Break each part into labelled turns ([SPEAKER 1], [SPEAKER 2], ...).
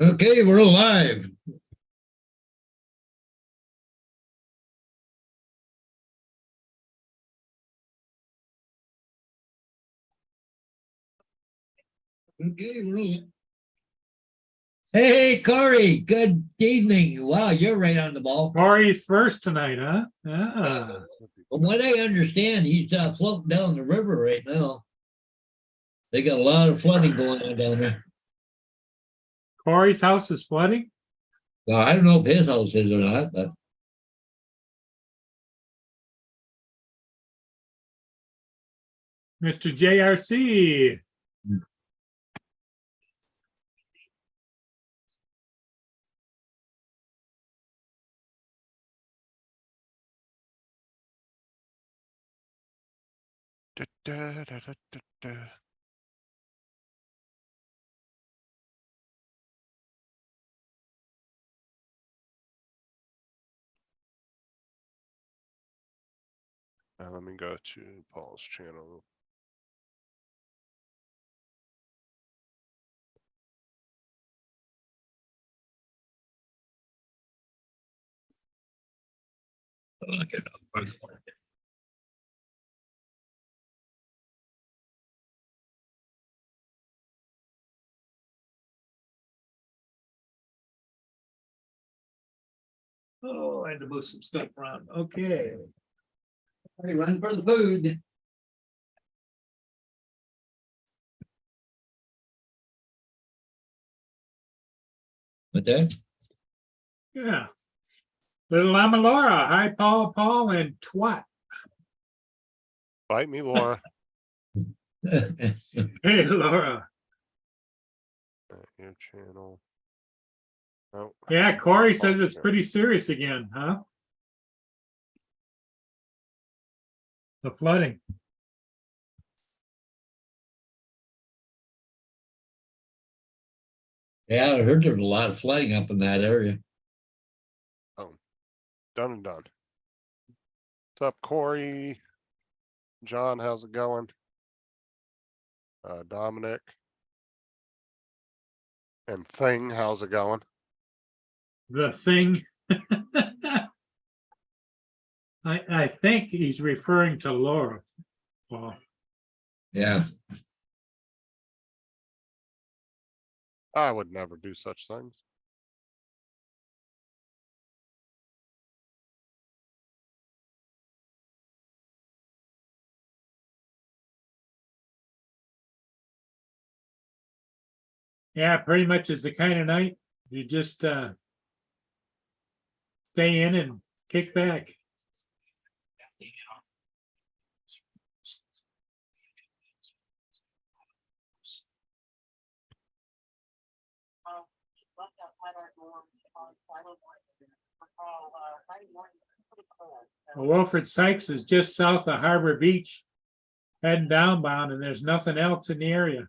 [SPEAKER 1] Okay, we're live. Okay, we're live. Hey, Corey, good evening. Wow, you're right on the ball.
[SPEAKER 2] Corey's first tonight, huh? Ah.
[SPEAKER 1] From what I understand, he's floating down the river right now. They got a lot of flooding going on down there.
[SPEAKER 2] Corey's house is flooding?
[SPEAKER 1] Well, I don't know if his house is or not, but
[SPEAKER 2] Mr. JRC.
[SPEAKER 3] Da, da, da, da, da, da. Now let me go to Paul's channel.
[SPEAKER 1] look it up.
[SPEAKER 2] Oh, I had to move some stuff around. Okay.
[SPEAKER 1] Hey, run for the food. What that?
[SPEAKER 2] Yeah. Little Lama Laura. Hi, Paul, and Twat.
[SPEAKER 3] Bite me, Laura.
[SPEAKER 2] Hey, Laura.
[SPEAKER 3] Your channel. Oh,
[SPEAKER 2] Yeah, Corey
[SPEAKER 3] Paul's
[SPEAKER 2] says it's
[SPEAKER 3] channel.
[SPEAKER 2] pretty serious again, huh? The flooding.
[SPEAKER 1] Yeah, I heard there's a lot of flooding up in that area.
[SPEAKER 3] Done and done. What's up, Corey? John, how's it going? Dominic. And Thing, how's it going?
[SPEAKER 2] The thing. I think he's referring to Laura. Paul.
[SPEAKER 1] Yeah.
[SPEAKER 3] I would never do such things.
[SPEAKER 2] Yeah, pretty much is the kind of night you just stay in and kick back. Well, Wilfred Sykes is just south of Harbor Beach, heading downbound, and there's nothing else in the area.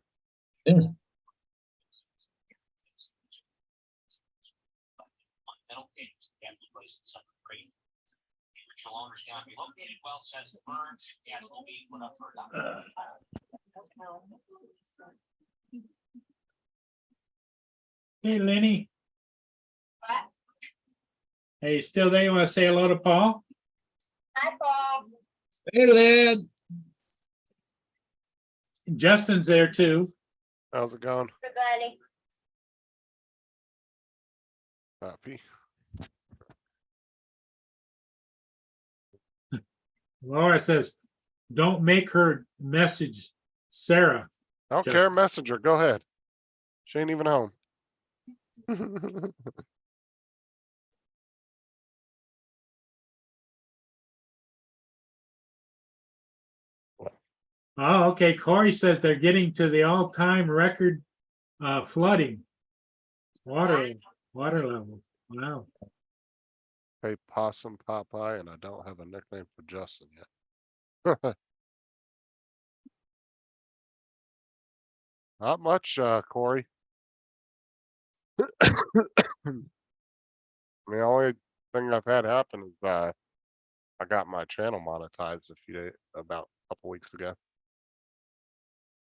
[SPEAKER 1] Yeah.
[SPEAKER 2] Hey, Lenny. Hey, you still there? You want to say hello to Paul?
[SPEAKER 4] Hi, Paul.
[SPEAKER 1] Hey, lad.
[SPEAKER 2] Justin's there too.
[SPEAKER 3] How's it going?
[SPEAKER 4] Everybody.
[SPEAKER 3] Happy.
[SPEAKER 2] Laura says, don't make her message Sarah.
[SPEAKER 3] I don't
[SPEAKER 2] Just-
[SPEAKER 3] care, messenger. Go ahead. She ain't even home.
[SPEAKER 2] Oh, okay. Corey says they're getting to the all-time record flooding. Water level. Wow.
[SPEAKER 3] Hey, Possum Popeye, and I don't have a nickname for Justin yet. Not much, Corey. The only thing I've had happen is I got my channel monetized about a couple weeks ago.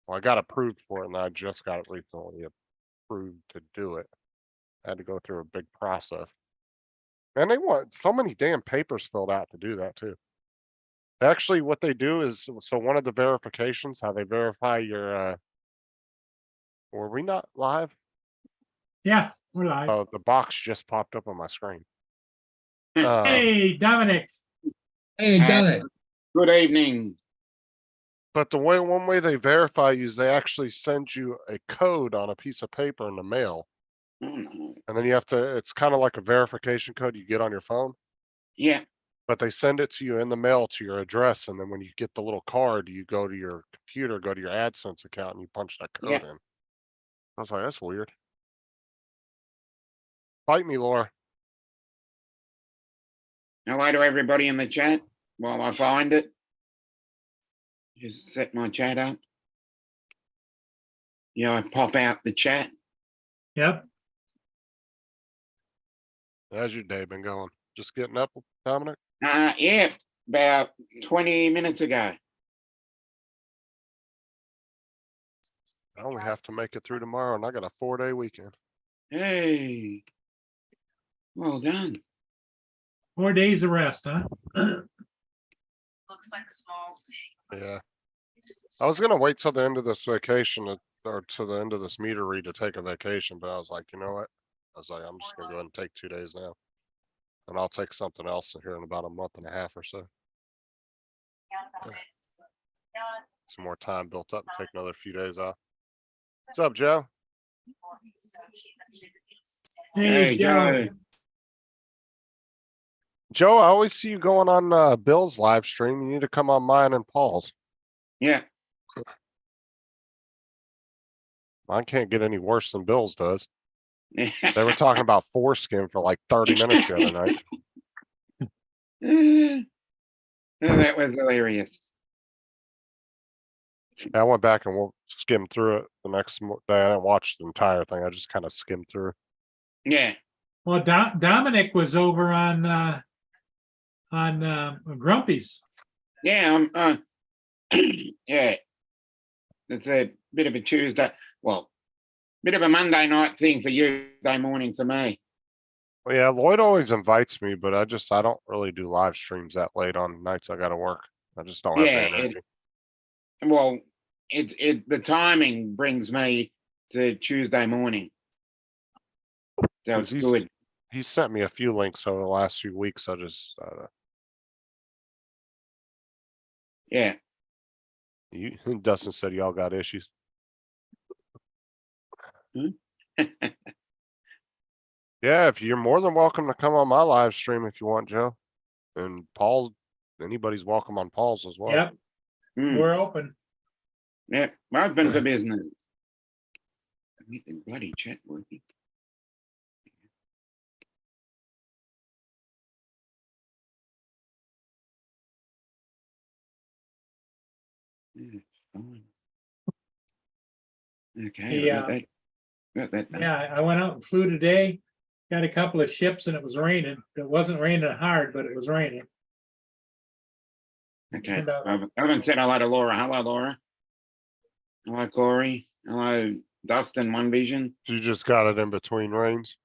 [SPEAKER 3] Well, I got approved for it, and I just got it recently approved to do it. I had to go through a big process. And they want so many damn papers filled out to do that too. Actually, what they do is, so one of the verifications, how they verify your, were we not live?
[SPEAKER 2] Yeah, we're live.
[SPEAKER 3] Oh, the box just popped up on my screen. Uh,
[SPEAKER 2] Hey, Dominic.
[SPEAKER 1] Hey, Dominic,
[SPEAKER 5] Good evening.
[SPEAKER 3] But the way, one way they verify you is they actually send you a code on a piece of paper in the mail.
[SPEAKER 5] Oh, no.
[SPEAKER 3] And then you have to, it's kind of like a verification code you get on your phone,
[SPEAKER 5] Yeah,
[SPEAKER 3] but they send it to you in the mail to your address. And then when you get the little card, you go to your computer, go to your AdSense account and you punch that code
[SPEAKER 5] Yeah.
[SPEAKER 3] in. I was like, that's weird. Fight me, Laura.
[SPEAKER 5] hello to everybody in the chat while I find it. Just set my chat up. Yeah, I pop out the chat.
[SPEAKER 2] Yep.
[SPEAKER 3] How's your day been going? Just getting up, Dominic?
[SPEAKER 5] Yeah, about 20 minutes ago.
[SPEAKER 3] I only have to make it through tomorrow and I got a 4-day weekend.
[SPEAKER 5] Hey, well done.
[SPEAKER 2] 4 days of rest, huh?
[SPEAKER 4] Looks like small city.
[SPEAKER 3] Yeah. I was gonna wait till the end of this vacation or to the end of this meter read to take a vacation, but I was like, you know what? I was like, I'm just gonna go ahead and take 2 days now. And I'll take something else here in about a month and a half or so. Some more time built up and take another few days off. What's up, Joe?
[SPEAKER 2] Hey, Joe.
[SPEAKER 3] Joe, I always see you going on Bill's live stream. You need to come on mine and Paul's.
[SPEAKER 5] Yeah.
[SPEAKER 3] Mine can't get any worse than Bill's does. They were talking about foreskin for like 30 minutes the other night.
[SPEAKER 5] Oh, that was hilarious.
[SPEAKER 3] I went back and skimmed through it the next day. I didn't watch the entire thing. I just kind of skimmed through.
[SPEAKER 5] Yeah.
[SPEAKER 2] Well, Dominic was over on Grumpy's.
[SPEAKER 5] Yeah, yeah. It's a bit of a Tuesday, well, bit of a Monday night thing for you, Tuesday morning for me.
[SPEAKER 3] Well, yeah, Lloyd always invites me, but I don't really do live streams that late on nights I gotta work. I just don't have
[SPEAKER 5] Yeah,
[SPEAKER 3] the energy.
[SPEAKER 5] Well, the timing brings me to Tuesday morning. So it's
[SPEAKER 3] He's-
[SPEAKER 5] good.
[SPEAKER 3] He sent me a few links over the last few weeks. I just,
[SPEAKER 5] Yeah.
[SPEAKER 3] Dustin said y'all got issues. Yeah, if you're more than welcome to come on my live stream if you want, Joe. And Paul, anybody's welcome on Paul's as well.
[SPEAKER 2] Yep,
[SPEAKER 5] Mm,
[SPEAKER 2] we're open.
[SPEAKER 5] yeah, open for business. Get the bloody chat working. Yeah, fine. Okay, I got that. Got that done.
[SPEAKER 2] Yeah, I went out and flew today. Got a couple of ships and it was raining. It wasn't raining hard, but it was raining.
[SPEAKER 5] Okay,
[SPEAKER 2] And,
[SPEAKER 5] I haven't said hello to Laura. Hello, Laura. Hello, Corey. Hello, Dustin, One Vision.
[SPEAKER 3] You just got it in between rains.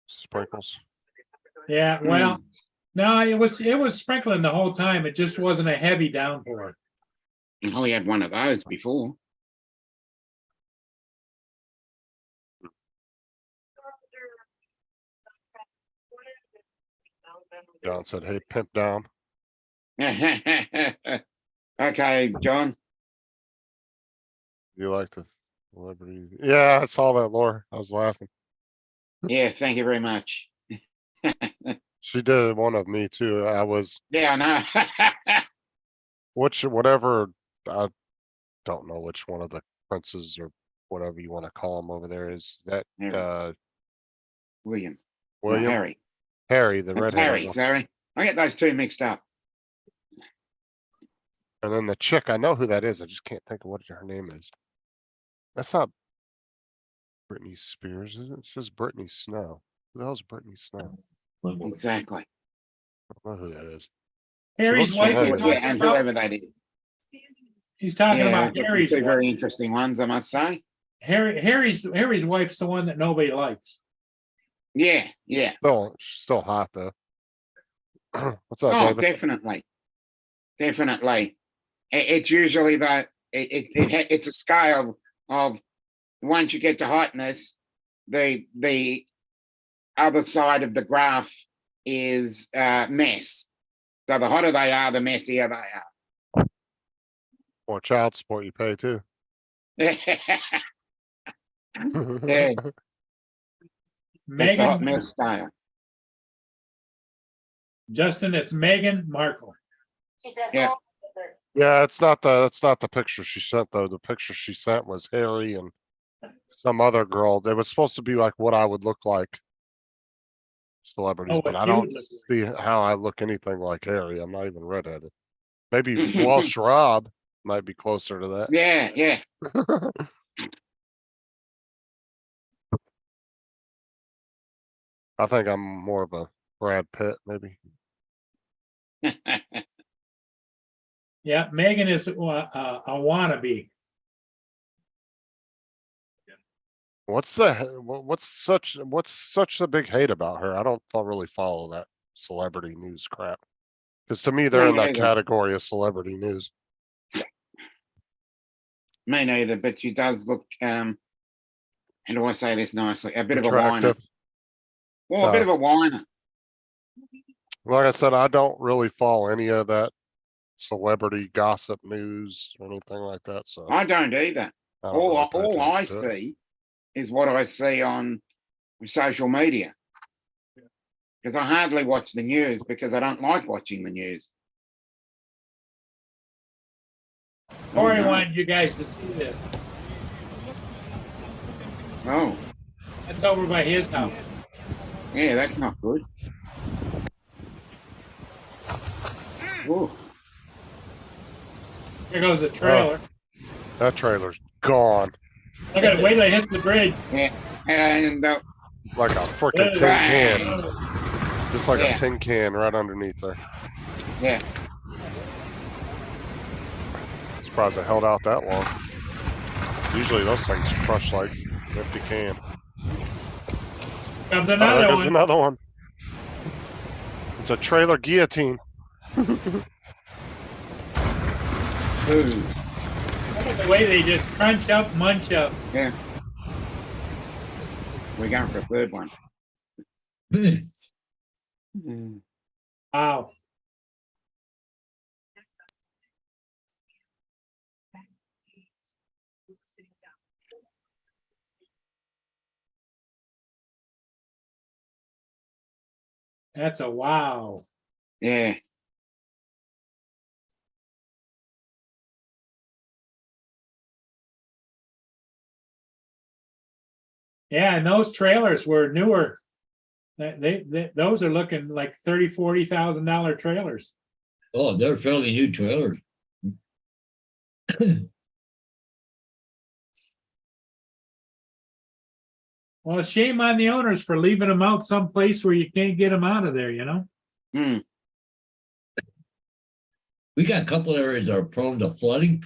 [SPEAKER 3] Sprinkles.
[SPEAKER 2] Yeah, well, no, it was sprinkling the whole time. It just wasn't a heavy downpour.
[SPEAKER 5] I only had one of those before.
[SPEAKER 3] John said, hey, pimp down.
[SPEAKER 5] Okay, John.
[SPEAKER 3] You like the celebrity? Yeah, I saw that, Laura. I was laughing.
[SPEAKER 5] Yeah, thank you very much.
[SPEAKER 3] She did one of me too. I was,
[SPEAKER 5] Yeah, I know.
[SPEAKER 3] whatever, I don't know which one of the princes or whatever you want to call them over there is that,
[SPEAKER 5] Harry. William. No,
[SPEAKER 3] William?
[SPEAKER 5] Harry.
[SPEAKER 3] Harry, the
[SPEAKER 5] It's
[SPEAKER 3] redhead.
[SPEAKER 5] Harry, sorry. I get those two mixed up.
[SPEAKER 3] And then the chick, I know who that is. I just can't think of what her name is. That's not Britney Spears, is it? It says Britney Snow. Who the hell's Britney Snow?
[SPEAKER 5] Exactly.
[SPEAKER 3] I don't know who that is.
[SPEAKER 2] Harry's
[SPEAKER 3] looks
[SPEAKER 2] wife.
[SPEAKER 3] familiar.
[SPEAKER 5] Yeah, and whoever that is.
[SPEAKER 2] He's talking
[SPEAKER 5] Yeah,
[SPEAKER 2] about
[SPEAKER 5] I've got some
[SPEAKER 2] Harry's
[SPEAKER 5] two
[SPEAKER 2] wife.
[SPEAKER 5] very interesting ones, I must say.
[SPEAKER 2] Harry's wife's the one that nobody likes.
[SPEAKER 5] Yeah, yeah.
[SPEAKER 3] Still hot though. What's up,
[SPEAKER 5] Oh,
[SPEAKER 3] David?
[SPEAKER 5] definitely. Definitely. It's usually it's a scale of once you get to hotness, the other side of the graph is mess. So the hotter they are, the messier they
[SPEAKER 3] More child support you pay too.
[SPEAKER 5] are. Yeah, it's the hot
[SPEAKER 2] Megan,
[SPEAKER 5] mess scale.
[SPEAKER 2] Justin, it's Megan Markle.
[SPEAKER 4] She said,
[SPEAKER 5] Yeah.
[SPEAKER 4] "Oh,
[SPEAKER 3] Yeah, it's not the picture she sent though. The picture she sent was Harry and some other girl. It was supposed to be like what I would look like. Celebrities,
[SPEAKER 2] Oh,
[SPEAKER 3] but
[SPEAKER 2] what
[SPEAKER 3] I
[SPEAKER 2] you
[SPEAKER 3] don't
[SPEAKER 2] look
[SPEAKER 3] see how I look anything like Harry. I'm not even redheaded. Maybe Welsh Rob might be closer to that.
[SPEAKER 5] Yeah, yeah.
[SPEAKER 3] I think I'm more of a Brad Pitt, maybe.
[SPEAKER 2] Yeah, Megan is a wannabe.
[SPEAKER 3] What's such a big hate about her? I don't really follow that celebrity news crap. Because to me, they're
[SPEAKER 5] Me
[SPEAKER 3] in that
[SPEAKER 5] neither.
[SPEAKER 3] category of celebrity news.
[SPEAKER 5] Me neither, but she does look how do I say this nicely? A bit of a whiner.
[SPEAKER 3] Attractive.
[SPEAKER 5] Well, a bit of a whiner.
[SPEAKER 3] Like I said, I don't really follow any of that celebrity gossip news or anything like that. So
[SPEAKER 5] I don't either.
[SPEAKER 3] I don't really pay
[SPEAKER 5] All I
[SPEAKER 3] attention to it.
[SPEAKER 5] see is what I see on social media. Because I hardly watch the news because I don't like watching the news.
[SPEAKER 2] Corey
[SPEAKER 5] no.
[SPEAKER 2] wanted you guys to see this.
[SPEAKER 5] Oh,
[SPEAKER 2] That's over by his house.
[SPEAKER 5] yeah, that's not good. Ooh,
[SPEAKER 2] Here goes a trailer.
[SPEAKER 3] That trailer's gone.
[SPEAKER 2] Look at it. Wait till it hits the bridge.
[SPEAKER 5] and
[SPEAKER 3] Like a freaking tin
[SPEAKER 5] Bang.
[SPEAKER 3] can. Just like
[SPEAKER 5] Yeah.
[SPEAKER 3] a tin can right underneath there.
[SPEAKER 5] yeah,
[SPEAKER 3] Surprised it held out that long. Usually those things crush like empty can.
[SPEAKER 2] Comes
[SPEAKER 3] Oh,
[SPEAKER 2] another
[SPEAKER 3] there goes
[SPEAKER 2] one.
[SPEAKER 3] another one. It's a trailer guillotine.
[SPEAKER 5] ooh,
[SPEAKER 2] Look at the way they just crunch up, munch up.
[SPEAKER 5] yeah. We're going for a third one.
[SPEAKER 2] Wow. That's a wow.
[SPEAKER 5] Yeah,
[SPEAKER 2] Yeah, and those trailers were newer. Those are looking like $30,000-$40,000 trailers.
[SPEAKER 1] Oh, they're fairly new trailers.
[SPEAKER 2] Well, shame on the owners for leaving them out someplace where you can't get them out of there, you know?
[SPEAKER 5] hmm,
[SPEAKER 1] We got a couple areas that are prone to flooding.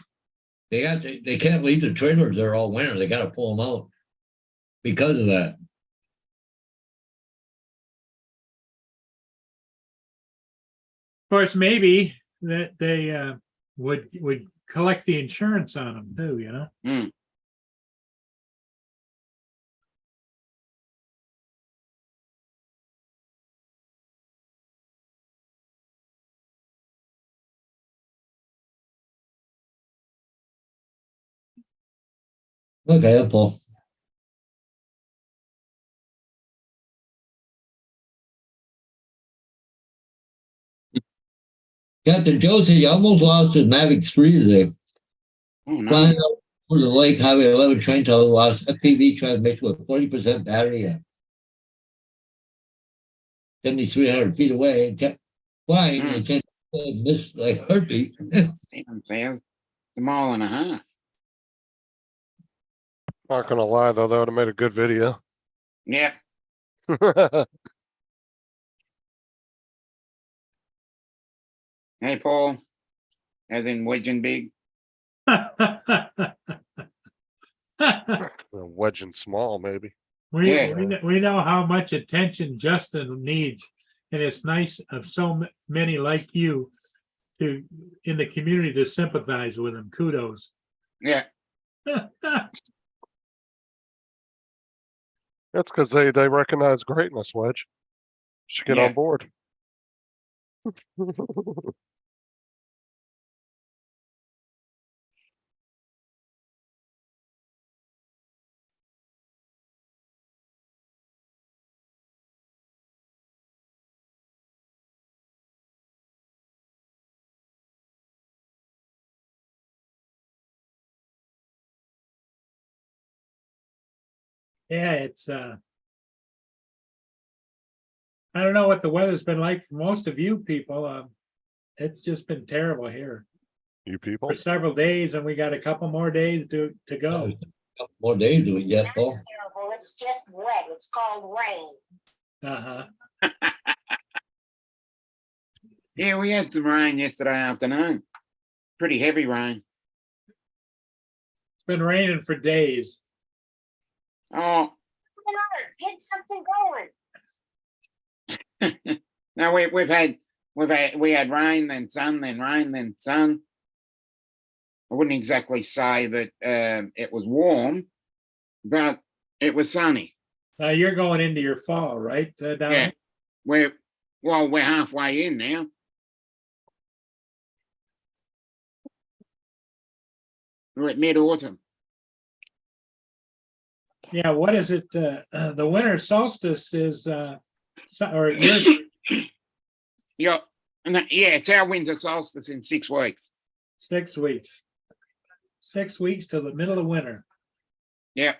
[SPEAKER 1] They can't leave the trailers there all winter. They got to pull them out because of that.
[SPEAKER 2] Of course, maybe that they would collect the insurance on them too, you know?
[SPEAKER 5] hmm.
[SPEAKER 1] Okay, Paul. Captain Josie, you almost lost his Mavic 3 today.
[SPEAKER 5] Oh no.
[SPEAKER 1] Flying out over the Lake Highway 11 train tunnel lost FPV transmission with 40% battery at 7,300 feet away and kept flying and can't miss like heartbeat.
[SPEAKER 5] 7,000. It's a mile and a half.
[SPEAKER 3] Not gonna lie though, that would have made a good video.
[SPEAKER 5] Yep. Hey, Paul. As in wedging big.
[SPEAKER 3] Wedge and small, maybe.
[SPEAKER 5] Yeah.
[SPEAKER 2] We know how much attention Justin needs, and it's nice of so many like you to, in the community, to sympathize with him. Kudos.
[SPEAKER 5] Yeah,
[SPEAKER 3] That's because they recognize greatness, Wedge. Should get
[SPEAKER 5] Yeah.
[SPEAKER 3] on board.
[SPEAKER 2] Yeah, it's I don't know what the weather's been like for most of you people. It's just been terrible here
[SPEAKER 3] You people.
[SPEAKER 2] for several days, and we got a couple more days to go.
[SPEAKER 1] Couple more days to it yet, though.
[SPEAKER 6] Terrible. It's just wet. It's called rain.
[SPEAKER 2] Uh-huh.
[SPEAKER 5] yeah, we had some rain yesterday afternoon. Pretty heavy rain.
[SPEAKER 2] It's been raining for days.
[SPEAKER 5] Oh,
[SPEAKER 6] Get something going.
[SPEAKER 5] no, we had rain, then sun, then rain, then sun. I wouldn't exactly say that it was warm, but it was sunny.
[SPEAKER 2] Now you're going into your fall, right? Down-
[SPEAKER 5] Yeah, we're halfway in now. We're at mid-autumn.
[SPEAKER 2] Yeah, what is it? The winter solstice is or you're
[SPEAKER 5] Yeah, it's our winter solstice in 6 weeks.
[SPEAKER 2] 6 weeks. 6 weeks till the middle of winter.
[SPEAKER 5] Yeah.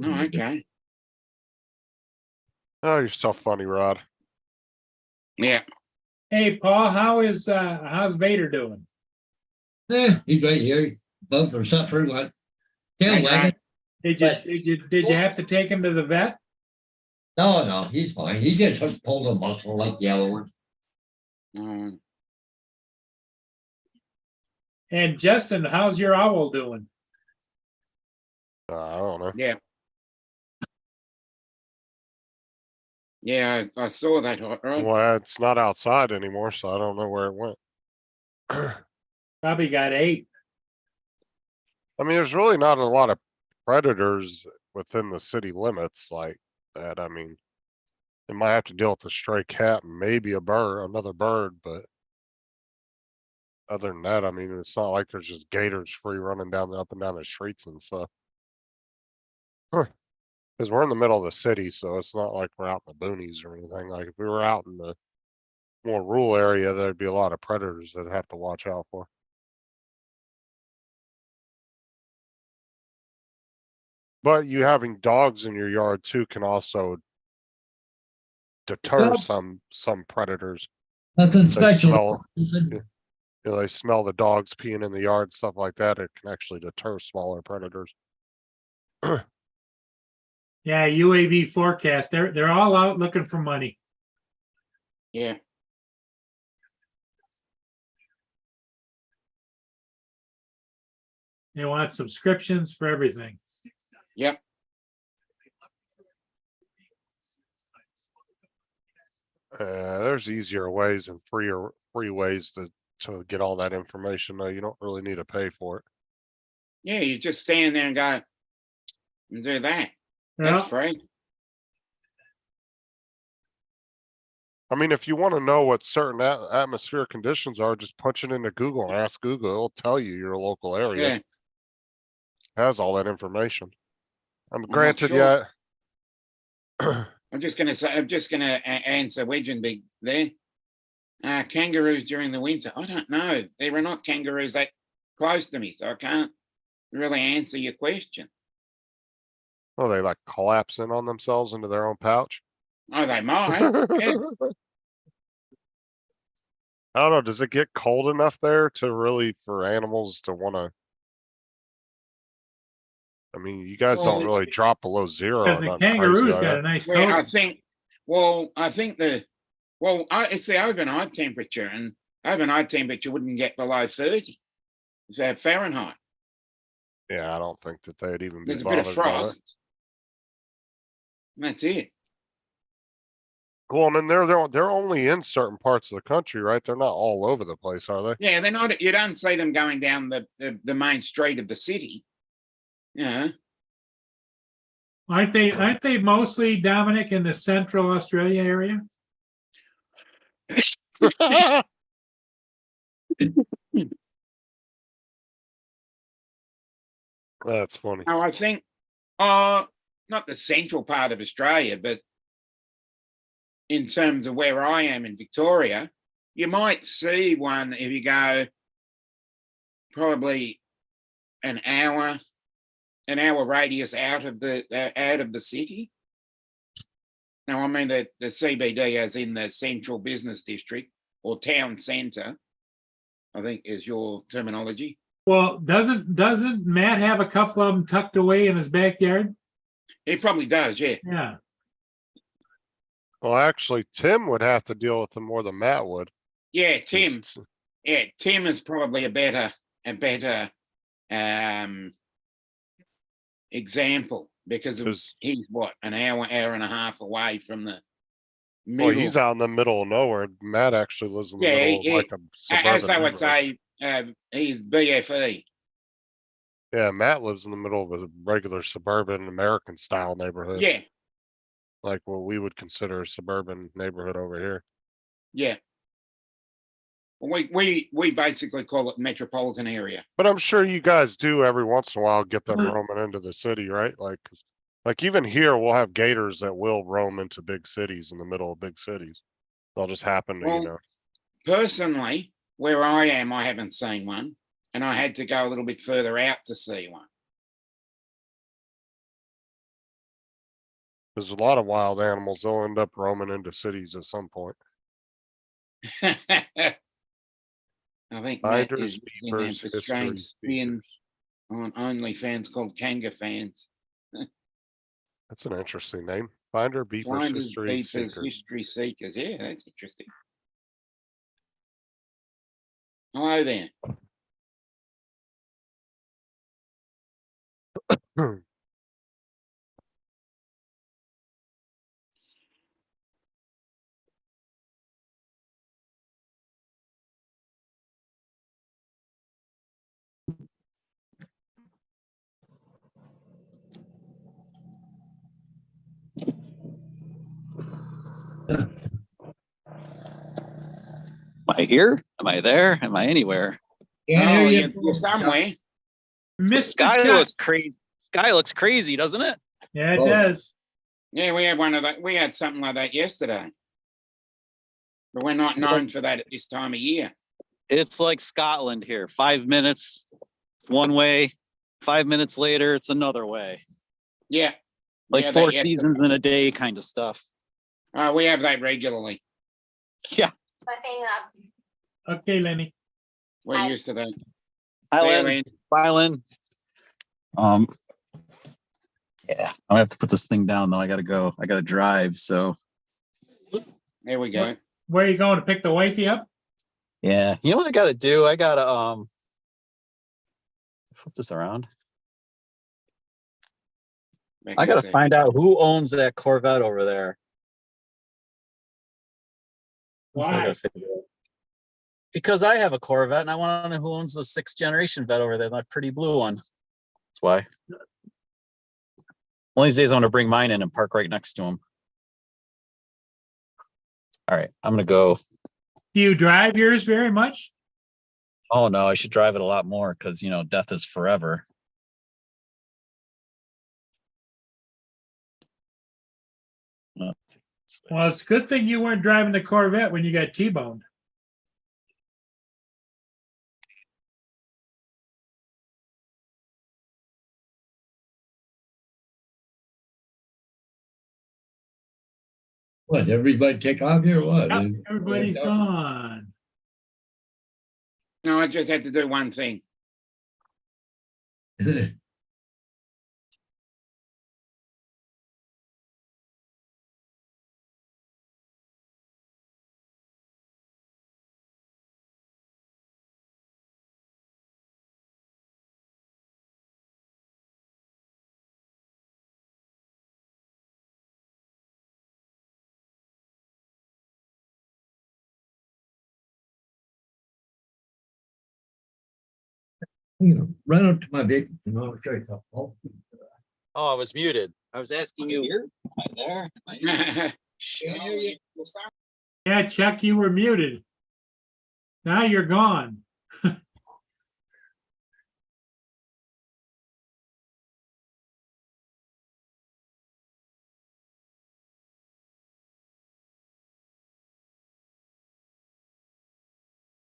[SPEAKER 5] Oh, okay.
[SPEAKER 3] Oh, you're so funny, Rod.
[SPEAKER 5] Yeah.
[SPEAKER 2] Hey, Paul, how's Vader doing?
[SPEAKER 1] He's right here. Bumped or something like. Tail
[SPEAKER 5] Okay.
[SPEAKER 1] wagging.
[SPEAKER 2] Did you have to take him to the vet?
[SPEAKER 1] No, he's fine. He just pulled a muscle like the other one.
[SPEAKER 5] Um,
[SPEAKER 2] And Justin, how's your owl doing?
[SPEAKER 3] I don't know.
[SPEAKER 5] yeah. Yeah, I saw that, right?
[SPEAKER 3] Well, it's not outside anymore, so I don't know where it went.
[SPEAKER 2] Probably got 8.
[SPEAKER 3] I mean, there's really not a lot of predators within the city limits like that. I mean, they might have to deal with a stray cat and maybe another bird, but other than that, I mean, it's not like there's just gators free running up and down the streets and stuff. Because we're in the middle of the city, so it's not like we're out in the boonies or anything. Like if we were out in the more rural area, there'd be a lot of predators that have to watch out for. But you having dogs in your yard too can also deter
[SPEAKER 1] Well-
[SPEAKER 3] some predators.
[SPEAKER 1] Nothing
[SPEAKER 3] They
[SPEAKER 1] special.
[SPEAKER 3] You know, they smell the dogs peeing in the yard, stuff like that. It can actually deter smaller predators.
[SPEAKER 2] Yeah, UAV forecast. They're all out looking for money.
[SPEAKER 5] Yeah.
[SPEAKER 2] They want subscriptions for everything.
[SPEAKER 5] Yep.
[SPEAKER 3] There's easier ways and free ways to get all that information. Though you don't really need to pay for it.
[SPEAKER 5] Yeah, you just stand there and go and do that. That's
[SPEAKER 2] Yeah,
[SPEAKER 5] free.
[SPEAKER 3] I mean, if you want to know what certain atmospheric conditions are, just punch it into Google and ask Google. It'll tell you your local area.
[SPEAKER 5] Yeah.
[SPEAKER 3] Has all that information.
[SPEAKER 5] not
[SPEAKER 3] Granted,
[SPEAKER 5] sure.
[SPEAKER 3] yeah.
[SPEAKER 5] I'm just gonna answer Wedge and Big there. Kangaroos during the winter. I don't know. There are not kangaroos that close to me, so I can't really answer your question.
[SPEAKER 3] Oh, they like collapse in on themselves into their own pouch.
[SPEAKER 5] Oh, they might. Yeah.
[SPEAKER 3] I don't know. Does it get cold enough there to really for animals to want to? I mean, you guys don't
[SPEAKER 5] Well,
[SPEAKER 3] really drop below zero.
[SPEAKER 2] because
[SPEAKER 3] or
[SPEAKER 2] the
[SPEAKER 3] nothing crazy
[SPEAKER 2] kangaroo's
[SPEAKER 3] like
[SPEAKER 2] got
[SPEAKER 3] that.
[SPEAKER 2] a nice
[SPEAKER 5] Well, I
[SPEAKER 2] coat.
[SPEAKER 5] think it's the overnight temperature, and overnight temperature wouldn't get below 30. So Fahrenheit.
[SPEAKER 3] Yeah, I don't think that they'd even be
[SPEAKER 5] There's a bit of
[SPEAKER 3] bothered by that.
[SPEAKER 5] frost. And that's it.
[SPEAKER 3] Well, I mean, they're only in certain parts of the country, right? They're not all over the place, are they?
[SPEAKER 5] Yeah, they're not, you don't see them going down the main street of the city. Yeah,
[SPEAKER 2] Aren't they mostly, Dominic, in the central Australia area?
[SPEAKER 3] That's funny.
[SPEAKER 5] no, I think, not the central part of Australia, but in terms of where I am in Victoria, you might see one if you go probably an hour radius out of the city. Now, I mean the CBD as in the central business district or town centre, I think is your terminology.
[SPEAKER 2] Well, doesn't Matt have a couple of them tucked away in his backyard?
[SPEAKER 5] It probably does, yeah.
[SPEAKER 2] Yeah.
[SPEAKER 3] Well, actually, Tim would have to deal with them more than Matt would.
[SPEAKER 5] Yeah, Tim.
[SPEAKER 3] Just-
[SPEAKER 5] Yeah, Tim is probably a better example because
[SPEAKER 3] Because,
[SPEAKER 5] he's what, an hour and a half away from the
[SPEAKER 3] well,
[SPEAKER 5] middle.
[SPEAKER 3] he's out in the middle of nowhere. Matt actually lives in the
[SPEAKER 5] Yeah,
[SPEAKER 3] middle of
[SPEAKER 5] he-
[SPEAKER 3] like a
[SPEAKER 5] As
[SPEAKER 3] suburban
[SPEAKER 5] they would
[SPEAKER 3] neighborhood.
[SPEAKER 5] say, he's BFE.
[SPEAKER 3] Yeah, Matt lives in the middle of a regular suburban American style neighborhood,
[SPEAKER 5] Yeah,
[SPEAKER 3] like what we would consider a suburban neighborhood over here.
[SPEAKER 5] yeah. We basically call it metropolitan area.
[SPEAKER 3] But I'm sure you guys do every once in a while get them roaming into the city, right? Like, 'cause, like even here, we'll have gators that will roam into big cities in the middle of big cities. They'll just happen to,
[SPEAKER 5] Well, personally, where I am, I haven't seen one, and I had to go a little bit further out to see one.
[SPEAKER 3] there's a lot of wild animals. They'll end up roaming into cities at some point.
[SPEAKER 5] I think Matt
[SPEAKER 3] Finders,
[SPEAKER 5] is using them
[SPEAKER 3] beepers,
[SPEAKER 5] for
[SPEAKER 3] history,
[SPEAKER 5] strange spin
[SPEAKER 3] features.
[SPEAKER 5] on OnlyFans called Kanga Fans.
[SPEAKER 3] That's an interesting name. Finder, beepers,
[SPEAKER 5] Finders,
[SPEAKER 3] history,
[SPEAKER 5] beepers,
[SPEAKER 3] seekers.
[SPEAKER 5] history seekers. Yeah, that's interesting. Hello there.
[SPEAKER 7] Am I here? Am I there? Am I anywhere?
[SPEAKER 1] Can't
[SPEAKER 5] Oh,
[SPEAKER 1] hear you.
[SPEAKER 5] you're somewhere.
[SPEAKER 2] Mr.
[SPEAKER 7] Sky
[SPEAKER 2] Chuck.
[SPEAKER 7] looks crazy. Sky looks crazy, doesn't it?
[SPEAKER 2] Yeah, it
[SPEAKER 1] Oh.
[SPEAKER 2] does.
[SPEAKER 5] Yeah, we had one of that. We had something like that yesterday. But we're not known for that at this time of year.
[SPEAKER 7] It's like Scotland here. 5 minutes one way, 5 minutes later, it's another way.
[SPEAKER 5] Yeah.
[SPEAKER 7] Like
[SPEAKER 5] Yeah,
[SPEAKER 7] 4
[SPEAKER 5] that yesterday.
[SPEAKER 7] seasons in a day kind of stuff.
[SPEAKER 5] We have that regularly.
[SPEAKER 7] Yeah.
[SPEAKER 6] Flipping up.
[SPEAKER 2] Okay, Lenny.
[SPEAKER 5] We're
[SPEAKER 6] Hi.
[SPEAKER 5] used to that.
[SPEAKER 7] Hi,
[SPEAKER 5] See you,
[SPEAKER 7] Len.
[SPEAKER 5] Lynn.
[SPEAKER 7] Bye, Len. Yeah, I'm gonna have to put this thing down though. I gotta go. I gotta drive. So
[SPEAKER 5] There we go.
[SPEAKER 2] Where are you going to pick the wifey up?
[SPEAKER 7] yeah, you know what I gotta do? I gotta flip this around.
[SPEAKER 5] Back
[SPEAKER 7] I
[SPEAKER 5] to
[SPEAKER 7] gotta
[SPEAKER 5] see.
[SPEAKER 7] find out who owns that Corvette over there. That's what I
[SPEAKER 2] Why?
[SPEAKER 7] gotta figure out. Because I have a Corvette and I want to know who owns the 6th generation Vet over there, that pretty blue one. That's why. One of these days I want to bring mine in and park right next to him. All right, I'm gonna go.
[SPEAKER 2] Do you drive yours very much?
[SPEAKER 7] Oh no, I should drive it a lot more because you know death is forever. Let's see.
[SPEAKER 2] Well, it's a good thing you weren't driving the Corvette when you got T-boned.
[SPEAKER 1] What, everybody take off here or what?
[SPEAKER 2] Yep, everybody's gone.
[SPEAKER 5] No, I just had to do one thing.
[SPEAKER 1] Run up to my vehicle, I'll show you something.
[SPEAKER 7] Oh, I was muted. I was asking you. Am I there? Am I here?
[SPEAKER 2] Yeah, Chuck, you were muted. Now you're gone.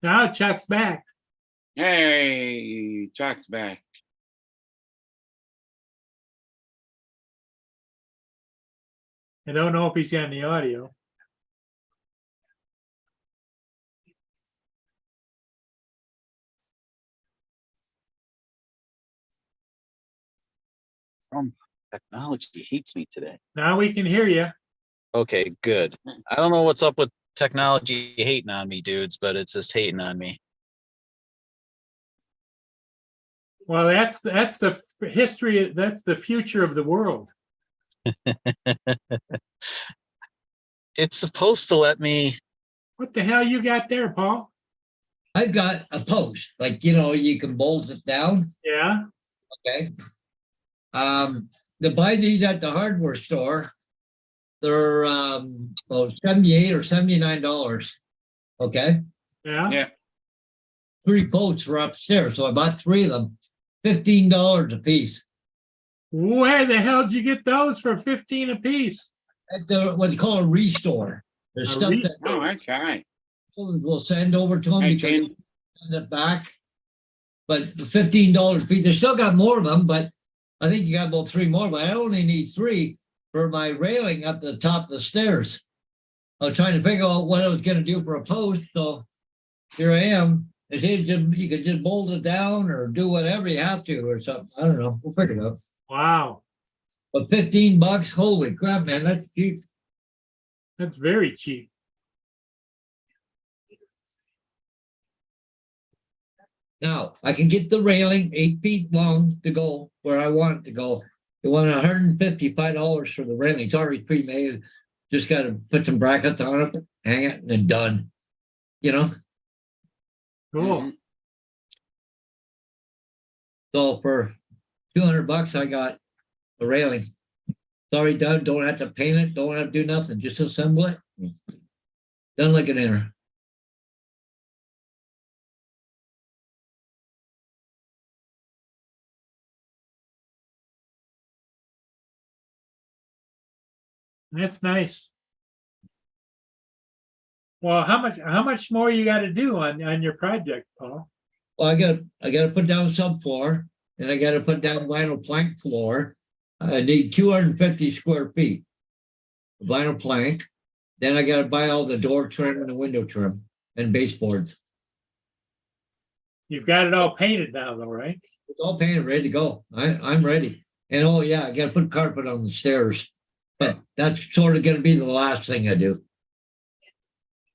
[SPEAKER 2] Now Chuck's back.
[SPEAKER 5] Hey, Chuck's back.
[SPEAKER 2] I don't know if he's on the audio.
[SPEAKER 7] Technology hates me today.
[SPEAKER 2] Now we can hear you.
[SPEAKER 7] Okay, good. I don't know what's up with technology hating on me, dudes, but it's just hating on me.
[SPEAKER 2] Well, that's the history. That's the future of the world.
[SPEAKER 7] It's supposed to let me.
[SPEAKER 2] What the hell you got there, Paul?
[SPEAKER 1] I've got a post, like, you can bolt it down,
[SPEAKER 2] Yeah.
[SPEAKER 1] okay? To buy these at the hardware store, they're about $78 or $79. Okay,
[SPEAKER 2] Yeah.
[SPEAKER 5] Yeah.
[SPEAKER 1] 3 quotes were upstairs, so I bought 3 of them, $15 a piece.
[SPEAKER 2] Where the hell did you get those for 15 a piece?
[SPEAKER 1] At the what they call a restore. There's
[SPEAKER 2] A
[SPEAKER 1] stuff that
[SPEAKER 2] restore.
[SPEAKER 5] Oh, okay.
[SPEAKER 1] we'll send over to them
[SPEAKER 5] Hey,
[SPEAKER 1] because
[SPEAKER 5] Ken.
[SPEAKER 1] they send it back. But $15 a piece, they still got more of them, but I think you got about 3 more, but I only need 3 for my railing up the top of the stairs. I was trying to figure out what I was gonna do for a post, so here I am. It says you could just bolt it down or do whatever you have to or something. I don't know. We'll figure it out.
[SPEAKER 2] Wow.
[SPEAKER 1] But $15, holy crap, man, that's cheap.
[SPEAKER 2] That's very cheap.
[SPEAKER 1] Now I can get the railing 8 feet long to go where I want it to go. They want $155 for the railing. It's already pre-made. Just got to put some brackets on it, hang it, and then done.
[SPEAKER 2] Cool.
[SPEAKER 5] Mhm.
[SPEAKER 1] So for $200, I got the railing. It's already done. Don't have to paint it. Don't have to do nothing. Just assemble it. Done like an inner.
[SPEAKER 2] That's nice. Well, how much more you got to do on your project, Paul?
[SPEAKER 1] Well, I got to put down subfloor, and I got to put down vinyl plank floor. I need 250 square feet of vinyl plank. Then I got to buy all the door trim and the window trim and baseboards.
[SPEAKER 2] You've got it all painted now, though, right?
[SPEAKER 1] It's all painted, ready to go. I'm ready. And oh yeah, I got to put carpet on the stairs, but that's sort of going to be the last thing I do.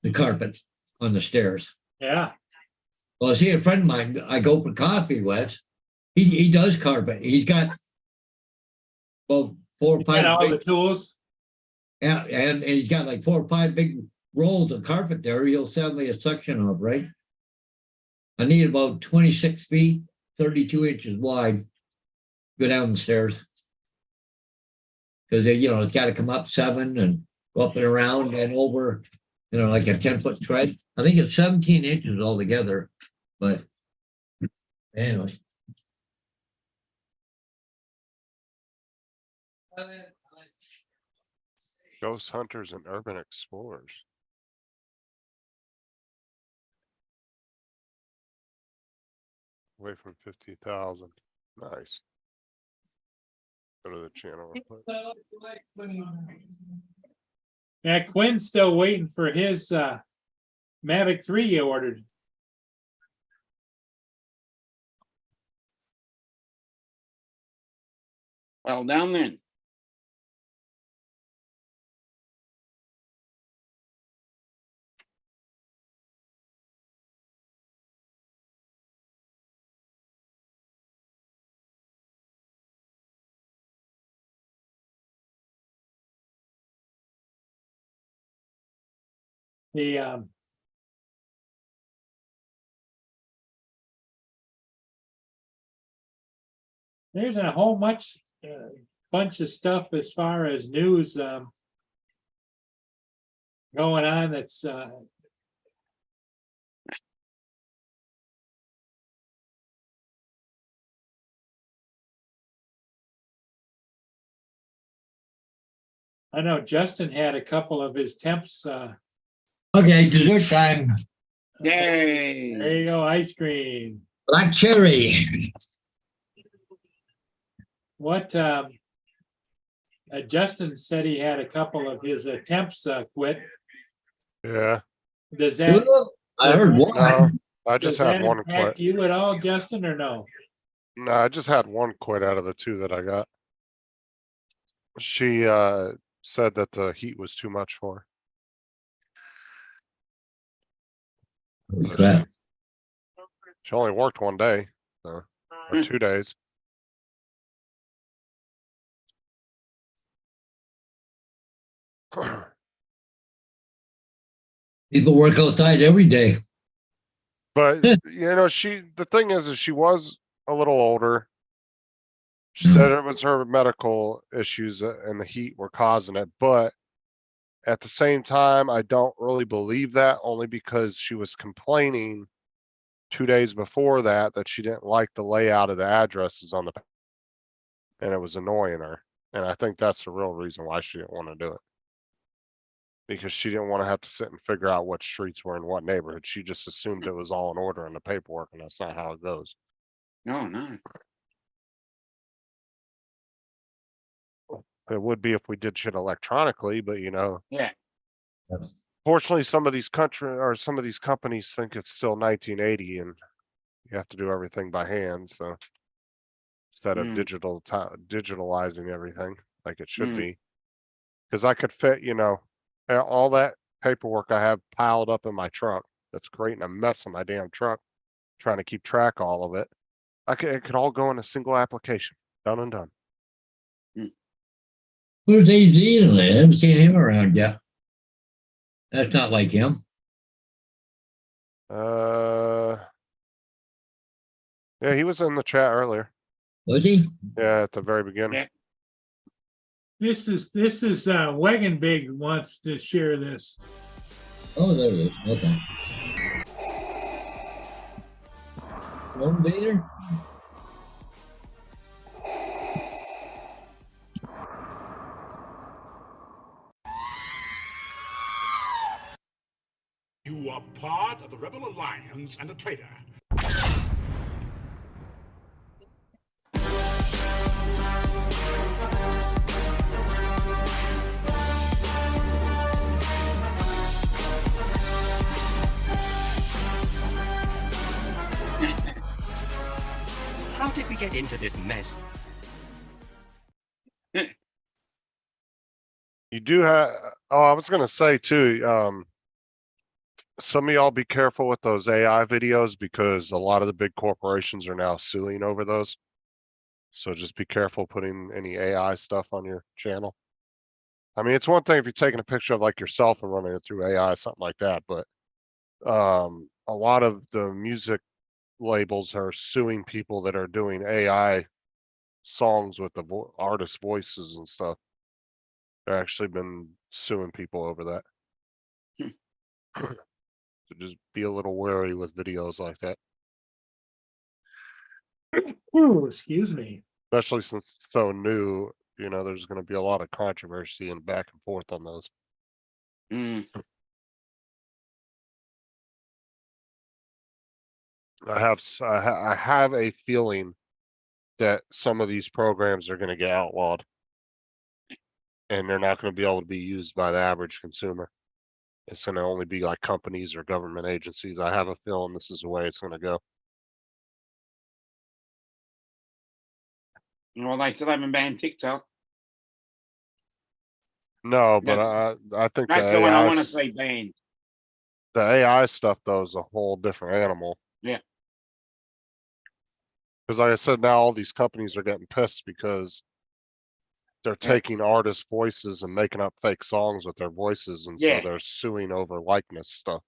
[SPEAKER 1] The carpet on the stairs.
[SPEAKER 2] Yeah.
[SPEAKER 1] Well, I see a friend of mine I go for coffee with. He does carpet. He's got about 4 or
[SPEAKER 2] You
[SPEAKER 1] 5
[SPEAKER 2] got all the
[SPEAKER 1] big,
[SPEAKER 2] tools.
[SPEAKER 1] yeah, and he's got like 4 or 5 big rolls of carpet there. He'll sell me a section of, right? I need about 26 feet, 32 inches wide. Go down the stairs. Because it's got to come up 7 and go up and around and over, like a 10-foot tread. I think it's 17 inches altogether. But anyway.
[SPEAKER 3] Ghost hunters and urban explorers. Away from 50,000. Nice. Go to the channel real quick.
[SPEAKER 2] Yeah, Quinn's still waiting for his Mavic 3 you ordered.
[SPEAKER 5] Well, down then.
[SPEAKER 2] The There's a whole bunch of stuff as far as news, going on that's, I know Justin had a couple of his temps,
[SPEAKER 1] Okay, dessert time.
[SPEAKER 2] there
[SPEAKER 5] Yay.
[SPEAKER 2] you go, ice cream.
[SPEAKER 1] Black cherry.
[SPEAKER 2] What, Justin said he had a couple of his temps quit.
[SPEAKER 3] Yeah,
[SPEAKER 2] Does that,
[SPEAKER 1] I heard
[SPEAKER 3] no,
[SPEAKER 1] one.
[SPEAKER 3] I
[SPEAKER 2] does
[SPEAKER 3] just had
[SPEAKER 2] that
[SPEAKER 3] one
[SPEAKER 2] impact
[SPEAKER 3] quit.
[SPEAKER 2] you at all, Justin, or no?
[SPEAKER 3] No, I just had one quit out of the two that I got. She said that the heat was too much for her.
[SPEAKER 1] Crap.
[SPEAKER 3] She only worked one day, or 2 days.
[SPEAKER 1] People work outside every day.
[SPEAKER 3] But the thing is she was a little older. She said it was her medical issues and the heat were causing it, but at the same time, I don't really believe that, only because she was complaining 2 days before that she didn't like the layout of the addresses on the, and it was annoying her. And I think that's the real reason why she didn't want to do it. Because she didn't want to have to sit and figure out what streets were in what neighborhood. She just assumed it was all in order in the paperwork, and that's not how it goes.
[SPEAKER 5] Oh, no.
[SPEAKER 3] It would be if we did shit electronically, but
[SPEAKER 5] Yeah.
[SPEAKER 3] fortunately, some of these companies think it's still 1980 and you have to do everything by hand, so instead of
[SPEAKER 5] Mm.
[SPEAKER 3] digitalizing everything like it should
[SPEAKER 5] Mm.
[SPEAKER 3] be. Cause I could fit, all that paperwork I have piled up in my truck, that's creating a mess in my damn truck, trying to keep track of all of it. It could all go in a single application, done and done.
[SPEAKER 1] Where's AZ in there? I haven't seen him around yet. That's not like him.
[SPEAKER 3] Yeah, he was in the chat earlier.
[SPEAKER 1] Was he?
[SPEAKER 3] Yeah, at the very beginning.
[SPEAKER 5] Yeah.
[SPEAKER 2] This is Wagon Big wants to share this.
[SPEAKER 1] Oh, there it is. Okay. One Vader?
[SPEAKER 8] You are part of the Rebel Alliance and a traitor.
[SPEAKER 9] How did we get into this mess?
[SPEAKER 3] You do have, I was gonna say too, some of y'all be careful with those AI videos because a lot of the big corporations are now suing over those. So just be careful putting any AI stuff on your channel. I mean, it's one thing if you're taking a picture of like yourself and running it through AI, something like that, but a lot of the music labels are suing people that are doing AI songs with the artist voices and stuff. They've actually been suing people over that. So just be a little wary with videos like that,
[SPEAKER 2] Ooh, excuse me.
[SPEAKER 3] especially since it's so new. There's going to be a lot of controversy and back and forth on those.
[SPEAKER 5] Mm.
[SPEAKER 3] I have a feeling that some of these programs are going to get outlawed, and they're not going to be able to be used by the average consumer. It's going to only be like companies or government agencies. I have a feeling this is the way it's going to go.
[SPEAKER 5] Well, they still haven't banned TikTok.
[SPEAKER 3] No, but I think
[SPEAKER 5] That's
[SPEAKER 3] the
[SPEAKER 5] the one I
[SPEAKER 3] AI
[SPEAKER 5] want to see banned.
[SPEAKER 3] the AI stuff though is a whole different animal.
[SPEAKER 5] Yeah.
[SPEAKER 3] Because like I said, now all these companies are getting pissed because they're
[SPEAKER 5] Yeah.
[SPEAKER 3] taking artist voices and making up fake songs with their voices, and
[SPEAKER 5] Yeah.
[SPEAKER 3] so they're suing over likeness stuff.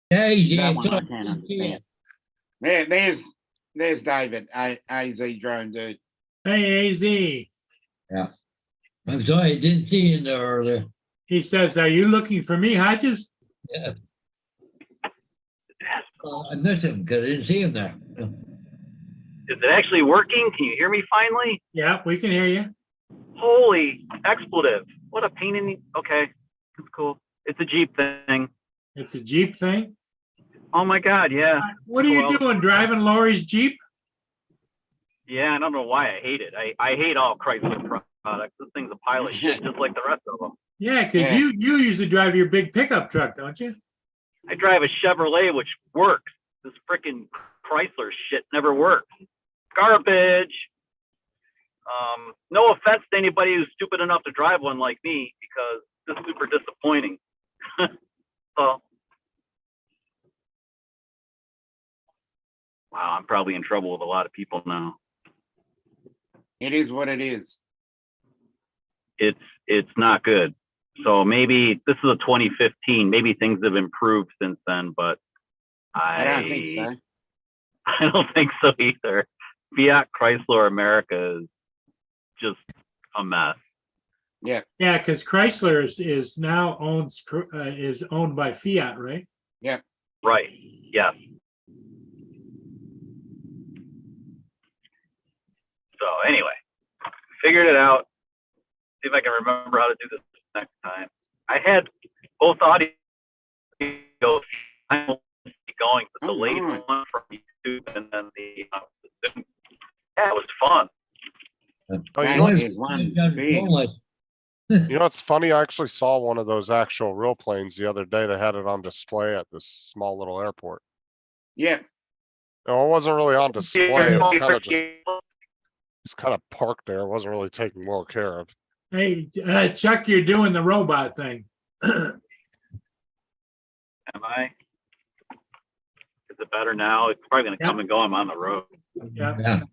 [SPEAKER 1] Hey, yeah.
[SPEAKER 5] That one I can't understand. There's David, AZ Drone Dude.
[SPEAKER 2] Hey, AZ,
[SPEAKER 1] I'm sorry, I didn't see you in there earlier.
[SPEAKER 2] he says, are you looking for me, Hodges?
[SPEAKER 1] Yeah. I missed him because I didn't see him there.
[SPEAKER 10] Is it actually working? Can you hear me finally?
[SPEAKER 2] Yeah, we can hear you.
[SPEAKER 10] Holy expletive. What a pain in the, okay, that's cool. It's a Jeep thing.
[SPEAKER 2] It's a Jeep thing.
[SPEAKER 10] Oh my God, yeah.
[SPEAKER 2] What are you
[SPEAKER 10] Well-
[SPEAKER 2] doing, driving Lori's Jeep?
[SPEAKER 10] Yeah, I don't know why I hate it. I hate all Chrysler products. This thing's a pile of shit, just like the rest of them.
[SPEAKER 2] Yeah, because
[SPEAKER 5] Yeah.
[SPEAKER 2] you usually drive your big pickup truck, don't you?
[SPEAKER 10] I drive a Chevrolet, which works. This freaking Chrysler shit never works. Garbage. No offense to anybody who's stupid enough to drive one like me, because it's super disappointing. So, wow, I'm probably in trouble with a lot of people now.
[SPEAKER 5] It is what it is.
[SPEAKER 10] It's not good. So maybe this is a 2015. Maybe things have improved since then, but
[SPEAKER 5] I don't think so.
[SPEAKER 10] I don't think so either. Fiat Chrysler America is just a mess.
[SPEAKER 2] Yeah, because Chrysler is now is owned by Fiat, right?
[SPEAKER 10] Right. Yes. So anyway, figured it out. See if I can remember how to do this next time. I had both audio going, but the
[SPEAKER 5] Oh,
[SPEAKER 10] late
[SPEAKER 5] nice.
[SPEAKER 10] one from YouTube and then the Zoom. Yeah, it was fun.
[SPEAKER 3] Oh,
[SPEAKER 5] That
[SPEAKER 3] you know,
[SPEAKER 5] is
[SPEAKER 3] what's,
[SPEAKER 5] one
[SPEAKER 1] Got
[SPEAKER 5] big-
[SPEAKER 1] phone like-
[SPEAKER 3] you know what's funny? I actually saw one of those actual real planes the other day. They had it on display at this small little airport.
[SPEAKER 5] Yeah,
[SPEAKER 3] No, it wasn't really on display. It was kind of
[SPEAKER 10] Yeah.
[SPEAKER 3] just kind of parked there. It wasn't really taken well care of.
[SPEAKER 2] Hey, Chuck, you're doing the robot thing.
[SPEAKER 10] Am I? Is it better now? It's probably gonna come and go. I'm on the road.
[SPEAKER 2] Yeah,
[SPEAKER 1] Yeah,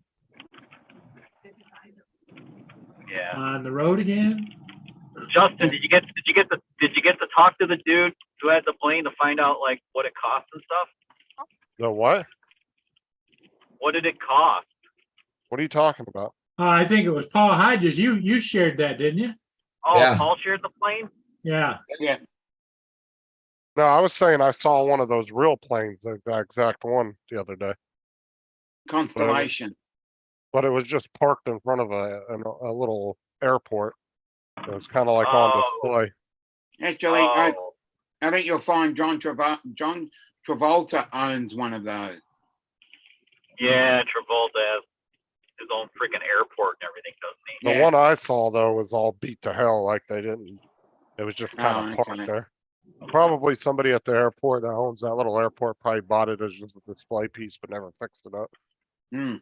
[SPEAKER 10] Yeah.
[SPEAKER 2] on the road again.
[SPEAKER 10] Justin, did you get to talk to the dude who had the plane to find out like what it cost and stuff?
[SPEAKER 3] The what?
[SPEAKER 10] What did it cost?
[SPEAKER 3] What are you talking about?
[SPEAKER 2] I think it was Paul Hodges. You shared that, didn't you?
[SPEAKER 10] Oh,
[SPEAKER 1] Yeah.
[SPEAKER 10] Paul shared the plane?
[SPEAKER 2] Yeah.
[SPEAKER 3] No, I was saying I saw one of those real planes, the exact one the other day,
[SPEAKER 5] Constellation.
[SPEAKER 3] but it was just parked in front of a little airport. It was kind of like on
[SPEAKER 10] Oh.
[SPEAKER 3] display.
[SPEAKER 5] Actually,
[SPEAKER 10] Oh,
[SPEAKER 5] I think you'll find John Travolta owns one of those.
[SPEAKER 10] yeah, Travolta has his own freaking airport and everything, doesn't he?
[SPEAKER 3] The
[SPEAKER 5] Yeah.
[SPEAKER 3] one I saw though was all beat to hell, like they didn't, it was just kind
[SPEAKER 5] Oh,
[SPEAKER 3] of parked
[SPEAKER 5] okay.
[SPEAKER 3] there. Probably somebody at the airport that owns that little airport probably bought it as just a display piece, but never fixed it up.
[SPEAKER 5] Hmm.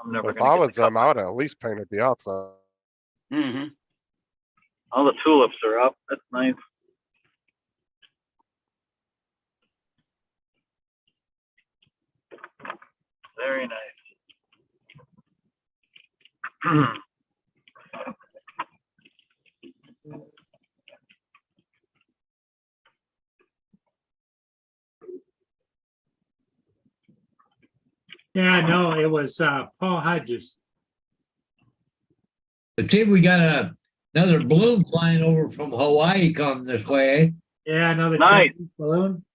[SPEAKER 10] I'm never
[SPEAKER 3] If
[SPEAKER 10] gonna
[SPEAKER 3] I
[SPEAKER 10] get
[SPEAKER 3] was
[SPEAKER 10] the
[SPEAKER 3] them,
[SPEAKER 10] cup.
[SPEAKER 3] I would at least painted the outside.
[SPEAKER 5] Mm-hmm.
[SPEAKER 10] All the tulips are up. That's nice. Very nice.
[SPEAKER 2] Yeah, no, it was Paul Hodges.
[SPEAKER 1] but see, we got another balloon flying over from Hawaii coming this way. Eh?
[SPEAKER 2] Yeah, another
[SPEAKER 10] Nice.
[SPEAKER 2] Chinese balloon.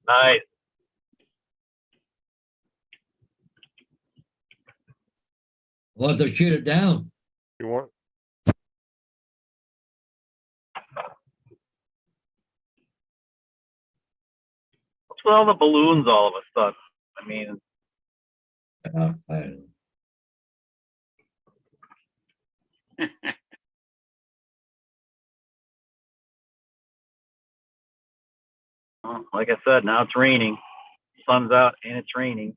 [SPEAKER 10] Nice.
[SPEAKER 1] We'll have to shoot it down.
[SPEAKER 3] You want,
[SPEAKER 10] What's with all the balloons all of a sudden? I mean,
[SPEAKER 1] I don't know.
[SPEAKER 10] well, like I said, now it's raining. Sun's out and it's raining.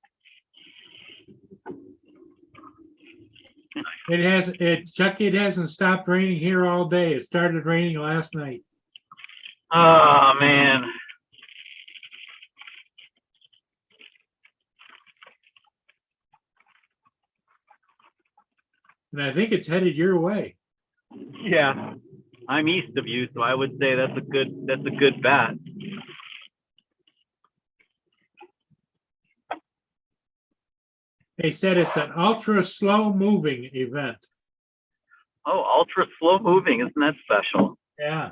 [SPEAKER 2] Chuck, it hasn't stopped raining here all day. It started raining last night.
[SPEAKER 10] Oh man.
[SPEAKER 2] And I think it's headed your way.
[SPEAKER 10] Yeah. I'm east of you, so I would say that's a good bet.
[SPEAKER 2] They said it's an ultra slow moving event.
[SPEAKER 10] Oh, ultra slow moving, isn't that special?
[SPEAKER 2] Yeah.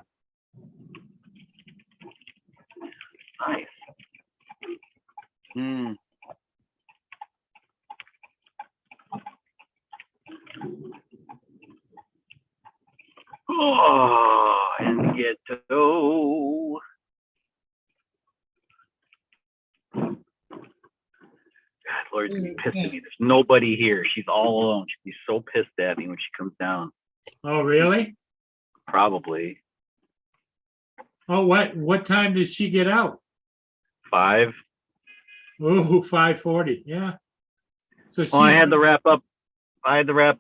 [SPEAKER 10] Nice.
[SPEAKER 5] Hmm.
[SPEAKER 10] Oh, and get to go. God, Lori's gonna be pissed at me. There's nobody here. She's all alone. She'll be so pissed at me when she comes down.
[SPEAKER 2] Oh, really?
[SPEAKER 10] Probably
[SPEAKER 2] Oh, what time did she get out?
[SPEAKER 10] 5.
[SPEAKER 2] Oh, 5:40. Yeah. So she,
[SPEAKER 10] Well, I had to wrap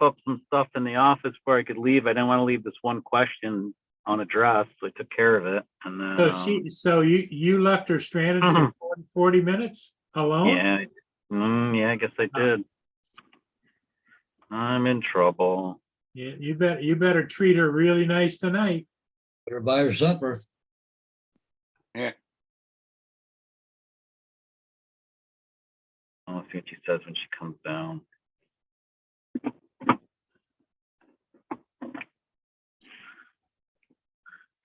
[SPEAKER 10] up some stuff in the office before I could leave. I didn't want to leave this one question unaddressed, so I took care of it. And then,
[SPEAKER 2] so you left her stranded for 40 minutes alone?
[SPEAKER 10] yeah, yeah, I guess I did. I'm in trouble.
[SPEAKER 2] Yeah, you better treat her really nice tonight.
[SPEAKER 1] Put her by her supper.
[SPEAKER 10] I'll see what she says when she comes down.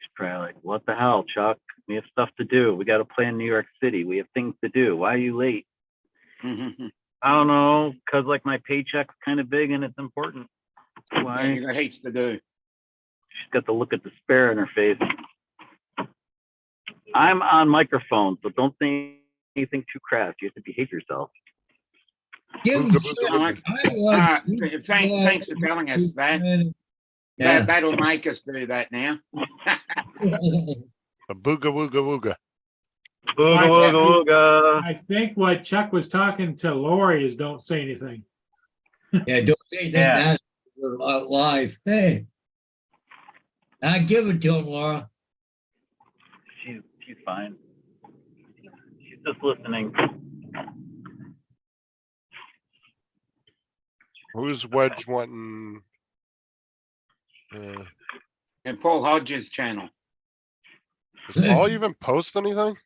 [SPEAKER 10] She's probably like, what the hell, Chuck? We have stuff to do. We got to play in New York City. We have things to do. Why are you late? I don't know, because like my paycheck's kind of big and it's important. Why?
[SPEAKER 5] You got heaps to do.
[SPEAKER 10] She's got the look of despair in her face. I'm on microphone, so don't say anything too crass. You have to behave yourself.
[SPEAKER 1] Give him shit.
[SPEAKER 5] Thanks for telling us that.
[SPEAKER 1] Yeah.
[SPEAKER 5] That'll make us do that now.
[SPEAKER 3] A booga wooga wooga.
[SPEAKER 10] Booga wooga wooga.
[SPEAKER 2] I think what Chuck was talking to Lori is don't say anything.
[SPEAKER 1] Yeah, don't say that. We're live. Hey, I give it to him, Laura.
[SPEAKER 10] She's fine. She's just listening.
[SPEAKER 3] Who's Wedge wanting?
[SPEAKER 5] And Paul Hodges' channel.
[SPEAKER 3] Does Paul even post anything?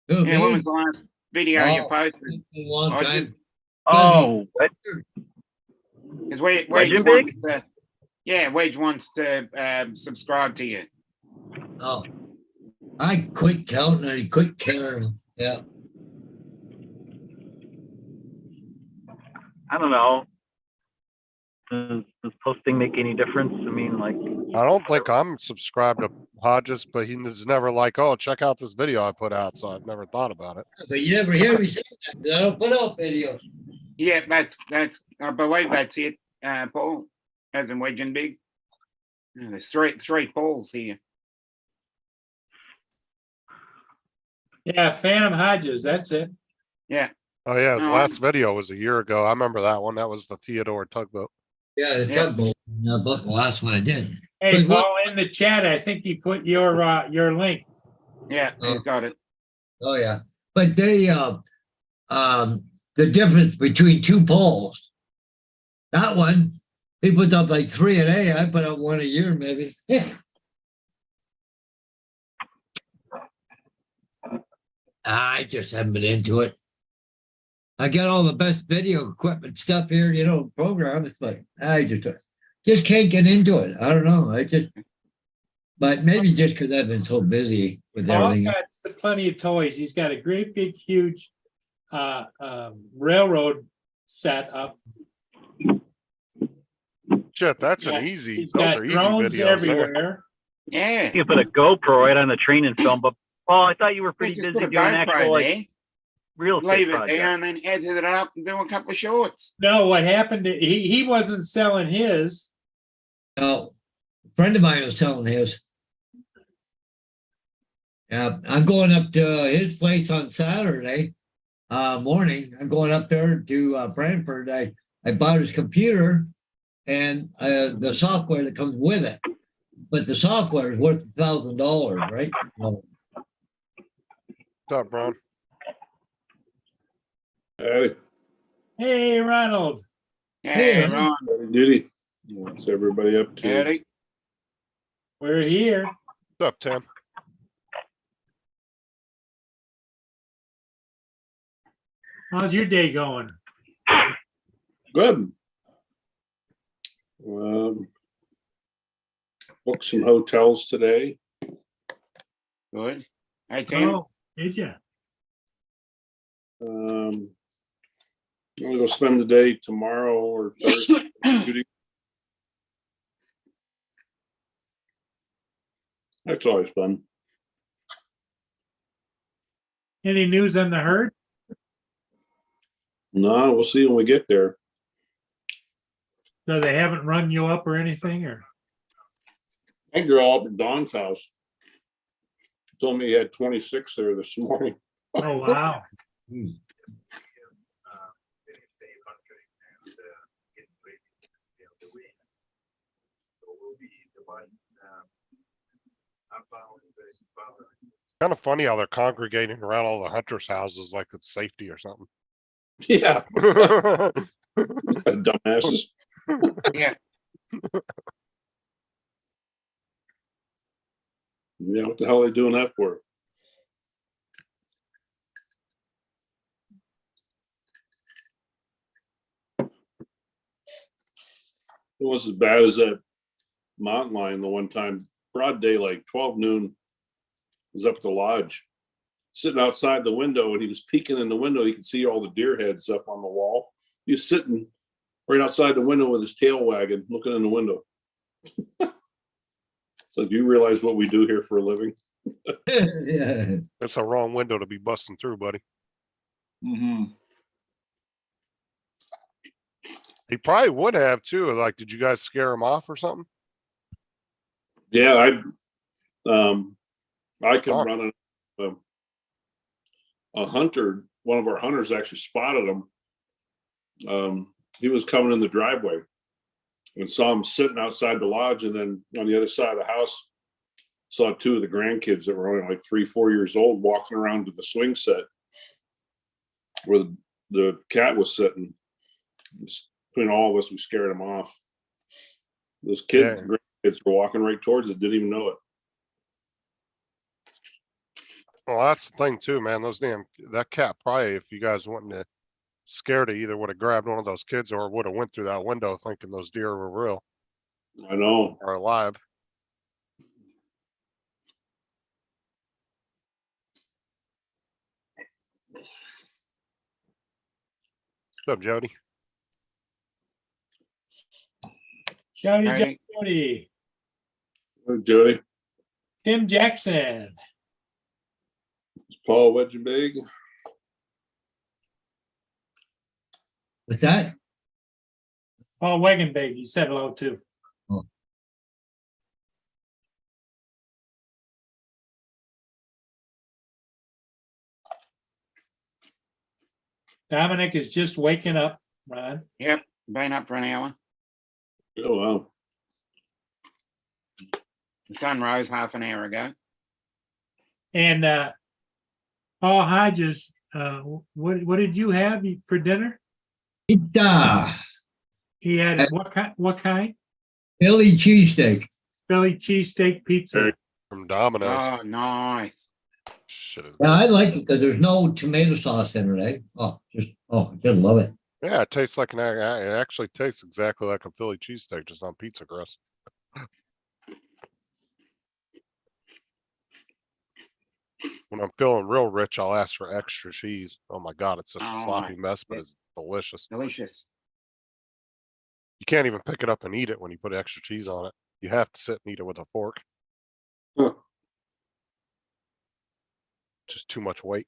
[SPEAKER 1] Who,
[SPEAKER 5] Yeah, what
[SPEAKER 1] me?
[SPEAKER 5] was the last video you
[SPEAKER 1] Oh,
[SPEAKER 5] posted?
[SPEAKER 1] a long
[SPEAKER 5] Hodges?
[SPEAKER 1] time.
[SPEAKER 10] Oh, what?
[SPEAKER 5] Because Wedge
[SPEAKER 10] Legend
[SPEAKER 5] wants
[SPEAKER 10] Big?
[SPEAKER 5] to, yeah, Wedge wants to subscribe to you.
[SPEAKER 1] Oh, I quit counting and he quit caring. Yeah.
[SPEAKER 10] I don't know. Does posting make any difference? I mean, like,
[SPEAKER 3] I don't think I'm subscribed to Hodges, but he's never like, oh, check out this video I put out. So I've never thought about it.
[SPEAKER 1] But you never hear me say that 'cause I don't put out videos.
[SPEAKER 5] Yeah, that's I believe that's it, Paul, as in Wedge and Big. Yeah, there's three Pauls here.
[SPEAKER 2] Yeah, Phantom Hodges, that's it.
[SPEAKER 5] Yeah.
[SPEAKER 3] Oh yeah, his
[SPEAKER 5] No,
[SPEAKER 3] last video was a year ago. I remember that one. That was the Theodore tugboat.
[SPEAKER 1] Yeah, the
[SPEAKER 5] Yeah.
[SPEAKER 1] tugboat. Book the last one I did.
[SPEAKER 2] Hey,
[SPEAKER 1] But what-
[SPEAKER 2] Paul, in the chat, I think he put your link.
[SPEAKER 5] Yeah, he's got it.
[SPEAKER 1] Oh, yeah. But they, the difference between two polls. That one, he puts up like 3 a day. I put up 1 a year, maybe. I just haven't been into it. I got all the best video equipment stuff here, programs, but I just can't get into it. I don't know. But maybe just because I've been so busy with
[SPEAKER 2] Paul's
[SPEAKER 1] everything.
[SPEAKER 2] got plenty of toys. He's got a great big, huge railroad set up.
[SPEAKER 3] Shit, that's
[SPEAKER 2] Yeah,
[SPEAKER 3] an easy.
[SPEAKER 2] He's
[SPEAKER 3] Those
[SPEAKER 2] got
[SPEAKER 3] are easy
[SPEAKER 2] drones
[SPEAKER 3] videos. there.
[SPEAKER 2] everywhere.
[SPEAKER 5] Yeah.
[SPEAKER 10] you can put a GoPro right on the train and film. But Paul, I thought you were pretty
[SPEAKER 5] Just
[SPEAKER 10] busy
[SPEAKER 5] put a
[SPEAKER 10] doing
[SPEAKER 5] GoPro
[SPEAKER 10] actual like
[SPEAKER 5] there,
[SPEAKER 10] real estate
[SPEAKER 5] leave it
[SPEAKER 10] projects.
[SPEAKER 5] there, and then edit it up and do a couple of shorts.
[SPEAKER 2] No, what happened, he wasn't selling his.
[SPEAKER 1] Now, a friend of mine was telling his. Yeah, I'm going up to his place on Saturday morning. I'm going up there to Brantford. I bought his computer and the software that comes with it. But the software is worth $1,000, right? So,
[SPEAKER 3] What's up, Brian?
[SPEAKER 2] Hey, Ronald.
[SPEAKER 1] Hey,
[SPEAKER 5] Yeah, Ron.
[SPEAKER 11] Duty. What's everybody up to?
[SPEAKER 5] Howdy.
[SPEAKER 2] We're here.
[SPEAKER 3] What's up, Tim?
[SPEAKER 2] How's your day going?
[SPEAKER 11] Good. Booked some hotels today.
[SPEAKER 5] Good. Hey, Tim.
[SPEAKER 2] Oh, did you?
[SPEAKER 11] I'm gonna go spend the day tomorrow or Thursday shooting. That's always fun.
[SPEAKER 2] Any news on the herd?
[SPEAKER 11] No, we'll see when we get there.
[SPEAKER 2] So they haven't rung you up or anything, or?
[SPEAKER 11] I think they're all up at Don's house. Told me he had 26 there this morning.
[SPEAKER 2] Oh, wow.
[SPEAKER 3] Kind of funny how they're congregating around all the hunters' houses like it's safety or something.
[SPEAKER 11] Yeah. Dumbasses.
[SPEAKER 5] Yeah.
[SPEAKER 11] Yeah, what the hell are they doing that for? It was as bad as that mountain lion the one time, broad daylight, 12 noon, was up at the lodge, sitting outside the window, and he was peeking in the window. You could see all the deer heads up on the wall. He was sitting right outside the window with his tail wagging, looking in the window. So do you realize what we do here for a living?
[SPEAKER 1] Yeah.
[SPEAKER 3] That's a wrong window to be busting through, buddy.
[SPEAKER 11] Mm-hmm.
[SPEAKER 3] He probably would have too. Like, did you guys scare him off or something?
[SPEAKER 11] Yeah, I can
[SPEAKER 3] Oh.
[SPEAKER 11] run a hunter. One of our hunters actually spotted him. He was coming in the driveway and saw him sitting outside the lodge, and then on the other side of the house, saw two of the grandkids that were only like 3-4 years old walking around to the swing set where the cat was sitting. Between all of us, we scared him off. Those kids, grandkids were walking right towards it, didn't even know it.
[SPEAKER 3] Well, that's the thing too, man. That cat probably, if you guys wouldn't have scared it, either would have grabbed one of those kids or would have went through that window thinking those deer were real
[SPEAKER 11] I know.
[SPEAKER 3] or alive. What's up, Jody?
[SPEAKER 2] Jody,
[SPEAKER 5] Hey.
[SPEAKER 2] Jody,
[SPEAKER 11] Hey, Jody,
[SPEAKER 2] Tim Jackson.
[SPEAKER 11] is Paul Wedgebig?
[SPEAKER 1] With that,
[SPEAKER 2] Paul Wagenbig, he said hello too.
[SPEAKER 1] Oh.
[SPEAKER 2] Dominic is just waking up, Ron.
[SPEAKER 5] Yep. Been up for an hour.
[SPEAKER 11] Oh, wow.
[SPEAKER 5] The sun rose half an hour ago.
[SPEAKER 2] And Paul Hodges, what did you have for dinner?
[SPEAKER 1] pizza,
[SPEAKER 2] He had what kind?
[SPEAKER 1] Philly cheesesteak.
[SPEAKER 2] Philly cheesesteak pizza.
[SPEAKER 3] From Domino's.
[SPEAKER 5] Oh, nice.
[SPEAKER 3] Shit.
[SPEAKER 1] Yeah, I like it because there's no tomato sauce in it, eh? Just love it.
[SPEAKER 3] Yeah, it tastes like it actually tastes exactly like a Philly cheesesteak, just on pizza crust. When I'm feeling real rich, I'll ask for extra cheese. Oh my God, it's such a
[SPEAKER 5] Oh,
[SPEAKER 3] sloppy mess, but it's delicious.
[SPEAKER 5] Delicious.
[SPEAKER 3] You can't even pick it up and eat it when you put extra cheese on it. You have to sit and eat it with a fork.
[SPEAKER 11] Huh.
[SPEAKER 3] Just too much weight.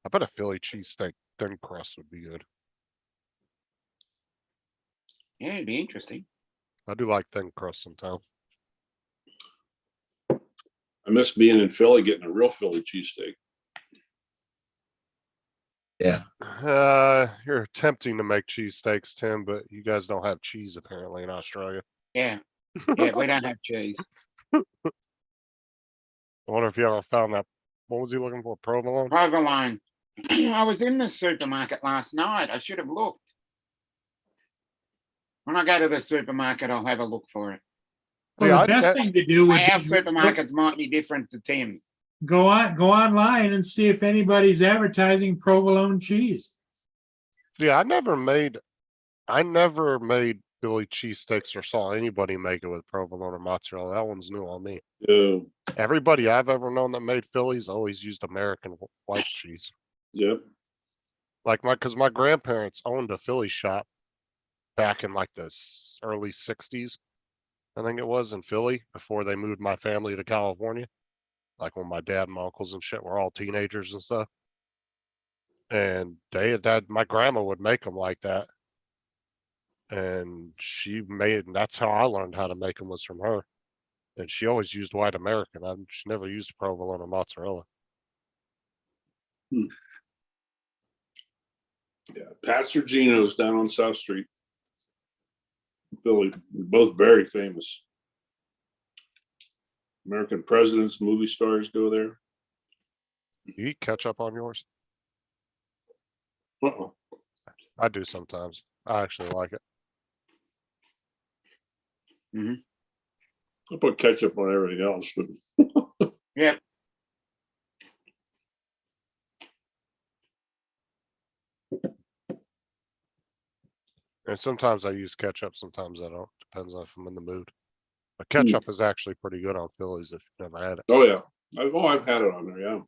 [SPEAKER 3] I bet a Philly cheesesteak thin crust would be good.
[SPEAKER 5] Yeah, it'd be interesting.
[SPEAKER 3] I do like thin crust sometimes.
[SPEAKER 11] I miss being in Philly, getting a real Philly cheesesteak.
[SPEAKER 1] Yeah.
[SPEAKER 3] You're attempting to make cheesesteaks, Tim, but you guys don't have cheese apparently in Australia.
[SPEAKER 5] Yeah. Yeah, we don't have cheese.
[SPEAKER 3] I wonder if you ever found that. What was he looking for? Provolone?
[SPEAKER 5] Provolone. I was in the supermarket last night. I should have looked. When I go to the supermarket, I'll have a look for it.
[SPEAKER 2] Well,
[SPEAKER 3] Yeah,
[SPEAKER 2] the best thing to do would
[SPEAKER 5] Our
[SPEAKER 2] be
[SPEAKER 5] supermarkets might be different to Tim's.
[SPEAKER 2] go online and see if anybody's advertising provolone cheese.
[SPEAKER 3] Yeah, I never made Philly cheesesteaks or saw anybody make it with provolone or mozzarella. That one's new on me.
[SPEAKER 11] Yeah,
[SPEAKER 3] Everybody I've ever known that made Phillies always used American white cheese.
[SPEAKER 11] yep.
[SPEAKER 3] Like cause my grandparents owned a Philly shop back in like the early sixties. I think it was in Philly before they moved my family to California. Like when my dad and my uncles and shit were all teenagers and stuff. And my grandma would make them like that. And and that's how I learned how to make them was from her. And she always used white American. She never used provolone or mozzarella.
[SPEAKER 11] Yeah, Pat Sergino's down on South Street. Philly, both very famous. American presidents, movie stars go there.
[SPEAKER 3] You eat ketchup on yours?
[SPEAKER 11] Uh-oh.
[SPEAKER 3] I do sometimes. I actually like it.
[SPEAKER 11] I put ketchup on everything else, but
[SPEAKER 5] Yeah.
[SPEAKER 3] And sometimes I use ketchup, sometimes I don't. Depends on if I'm in the mood. But ketchup is actually pretty good on Phillies if you've never had it.
[SPEAKER 11] oh yeah. I've had it on there, yeah.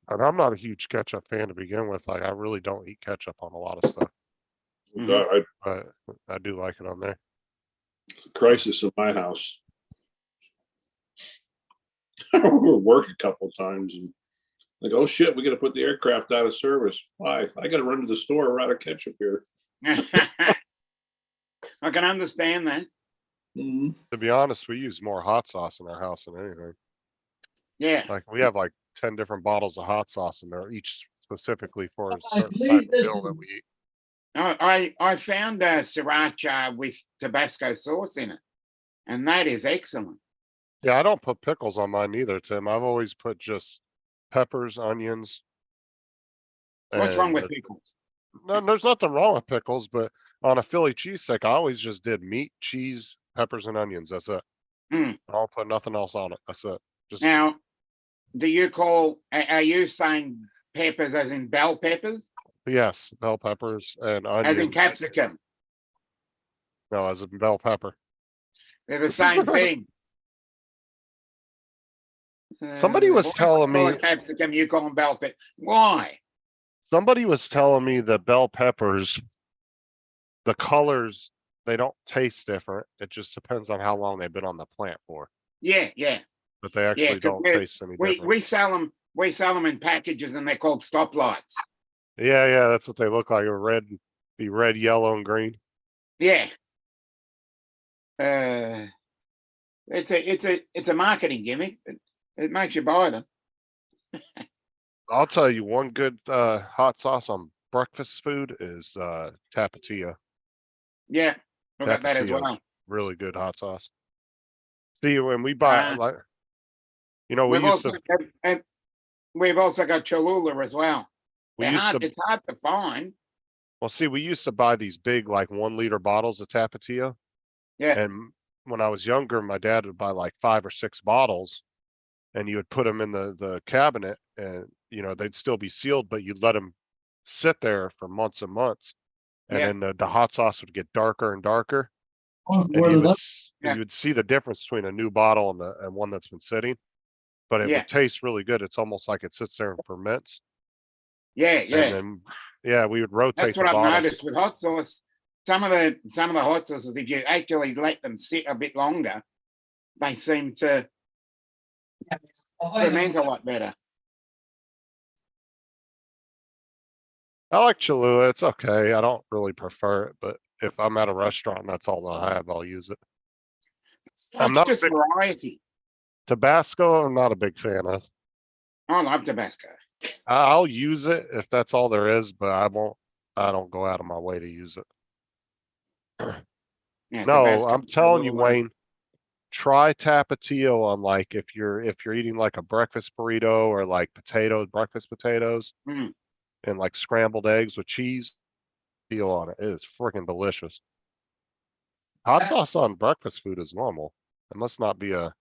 [SPEAKER 3] And I'm not a huge ketchup fan to begin with. Like I really don't eat ketchup on a lot of stuff. But I do like it on there.
[SPEAKER 11] It's a crisis in my house. We're work a couple times and like, oh shit, we got to put the aircraft out of service. Why? I got to run to the store, we're out of ketchup here.
[SPEAKER 5] I can understand that.
[SPEAKER 3] To be honest, we use more hot sauce in our house than anything.
[SPEAKER 5] Yeah.
[SPEAKER 3] Like we have like 10 different bottles of hot sauce and they're each specifically for a
[SPEAKER 1] I
[SPEAKER 3] certain
[SPEAKER 1] believe
[SPEAKER 3] type of
[SPEAKER 1] this
[SPEAKER 3] meal
[SPEAKER 1] is-
[SPEAKER 3] that we eat.
[SPEAKER 5] I found a sriracha with Tabasco sauce in it, and that is excellent.
[SPEAKER 3] Yeah, I don't put pickles on mine either, Tim. I've always put just peppers, onions.
[SPEAKER 5] What's wrong
[SPEAKER 3] and
[SPEAKER 5] with pickles?
[SPEAKER 3] No, there's nothing wrong with pickles, but on a Philly cheesesteak, I always just did meat, cheese, peppers, and onions. That's it.
[SPEAKER 5] Mm.
[SPEAKER 3] I'll put nothing else on it. That's it. Just
[SPEAKER 5] Now, are you saying peppers as in bell peppers?
[SPEAKER 3] yes, bell peppers and
[SPEAKER 5] As in
[SPEAKER 3] onions.
[SPEAKER 5] capsicum?
[SPEAKER 3] No, as in bell pepper.
[SPEAKER 5] They're the same thing.
[SPEAKER 3] Somebody was
[SPEAKER 5] Why
[SPEAKER 3] telling
[SPEAKER 5] do I call
[SPEAKER 3] me-
[SPEAKER 5] it capsicum, you call them bell pepper. Why?
[SPEAKER 3] Somebody was telling me that bell peppers, the colors, they don't taste different. It just depends on how long they've been on the plant for.
[SPEAKER 5] Yeah, yeah.
[SPEAKER 3] But they actually
[SPEAKER 5] 'cause
[SPEAKER 3] don't taste any different.
[SPEAKER 5] we sell them in packages and they're called stoplights.
[SPEAKER 3] Yeah, that's what they look like. Be red, yellow, and green.
[SPEAKER 5] Yeah. It's a marketing gimmick. It makes you buy them.
[SPEAKER 3] I'll tell you one good hot sauce on breakfast food is Tapatio.
[SPEAKER 5] Yeah, look at that as
[SPEAKER 3] Tapatio's
[SPEAKER 5] well.
[SPEAKER 3] really good hot sauce. See, when we buy like, you know, we
[SPEAKER 5] We've
[SPEAKER 3] used
[SPEAKER 5] also
[SPEAKER 3] to
[SPEAKER 5] and we've also got Cholula as well.
[SPEAKER 3] we
[SPEAKER 5] They're
[SPEAKER 3] used
[SPEAKER 5] hard,
[SPEAKER 3] to
[SPEAKER 5] it's hard to find.
[SPEAKER 3] well, see, we used to buy these big like 1 liter bottles of Tapatio.
[SPEAKER 5] Yeah.
[SPEAKER 3] And when I was younger, my dad would buy like 5 or 6 bottles, and you would put them in the cabinet, and you know they'd still be sealed, but you'd let them sit there for months and months, and
[SPEAKER 5] Yeah.
[SPEAKER 3] then the hot sauce would get darker and darker. And
[SPEAKER 1] What
[SPEAKER 3] you
[SPEAKER 1] about-
[SPEAKER 3] would, you would see the difference between a new bottle and one that's been sitting, but it
[SPEAKER 5] Yeah.
[SPEAKER 3] would taste really good. It's almost like it sits there and ferments.
[SPEAKER 5] Yeah,
[SPEAKER 3] And
[SPEAKER 5] yeah.
[SPEAKER 3] then, yeah, we would rotate
[SPEAKER 5] That's
[SPEAKER 3] the
[SPEAKER 5] what I've
[SPEAKER 3] bottles.
[SPEAKER 5] noticed with hot sauce. Some of the hot sauces, if you actually let them sit a bit longer, they seem to ferment a lot better.
[SPEAKER 3] I like Cholula. It's okay. I don't really prefer it, but if I'm at a restaurant and that's all I have, I'll use it. I'm
[SPEAKER 5] It's
[SPEAKER 3] not a
[SPEAKER 5] just
[SPEAKER 3] big-
[SPEAKER 5] variety.
[SPEAKER 3] Tabasco, I'm not a big fan of.
[SPEAKER 5] I love Tabasco.
[SPEAKER 3] I'll use it if that's all there is, but I don't go out of my way to use it.
[SPEAKER 5] Yeah,
[SPEAKER 3] No,
[SPEAKER 5] Tabasco,
[SPEAKER 3] I'm telling you,
[SPEAKER 5] Cholula.
[SPEAKER 3] Wayne, try Tapatio on like if you're eating like a breakfast burrito or like breakfast potatoes
[SPEAKER 5] Mm.
[SPEAKER 3] and like scrambled eggs with cheese. Peel on it. It is freaking delicious. Hot sauce on breakfast food is normal. It must not be a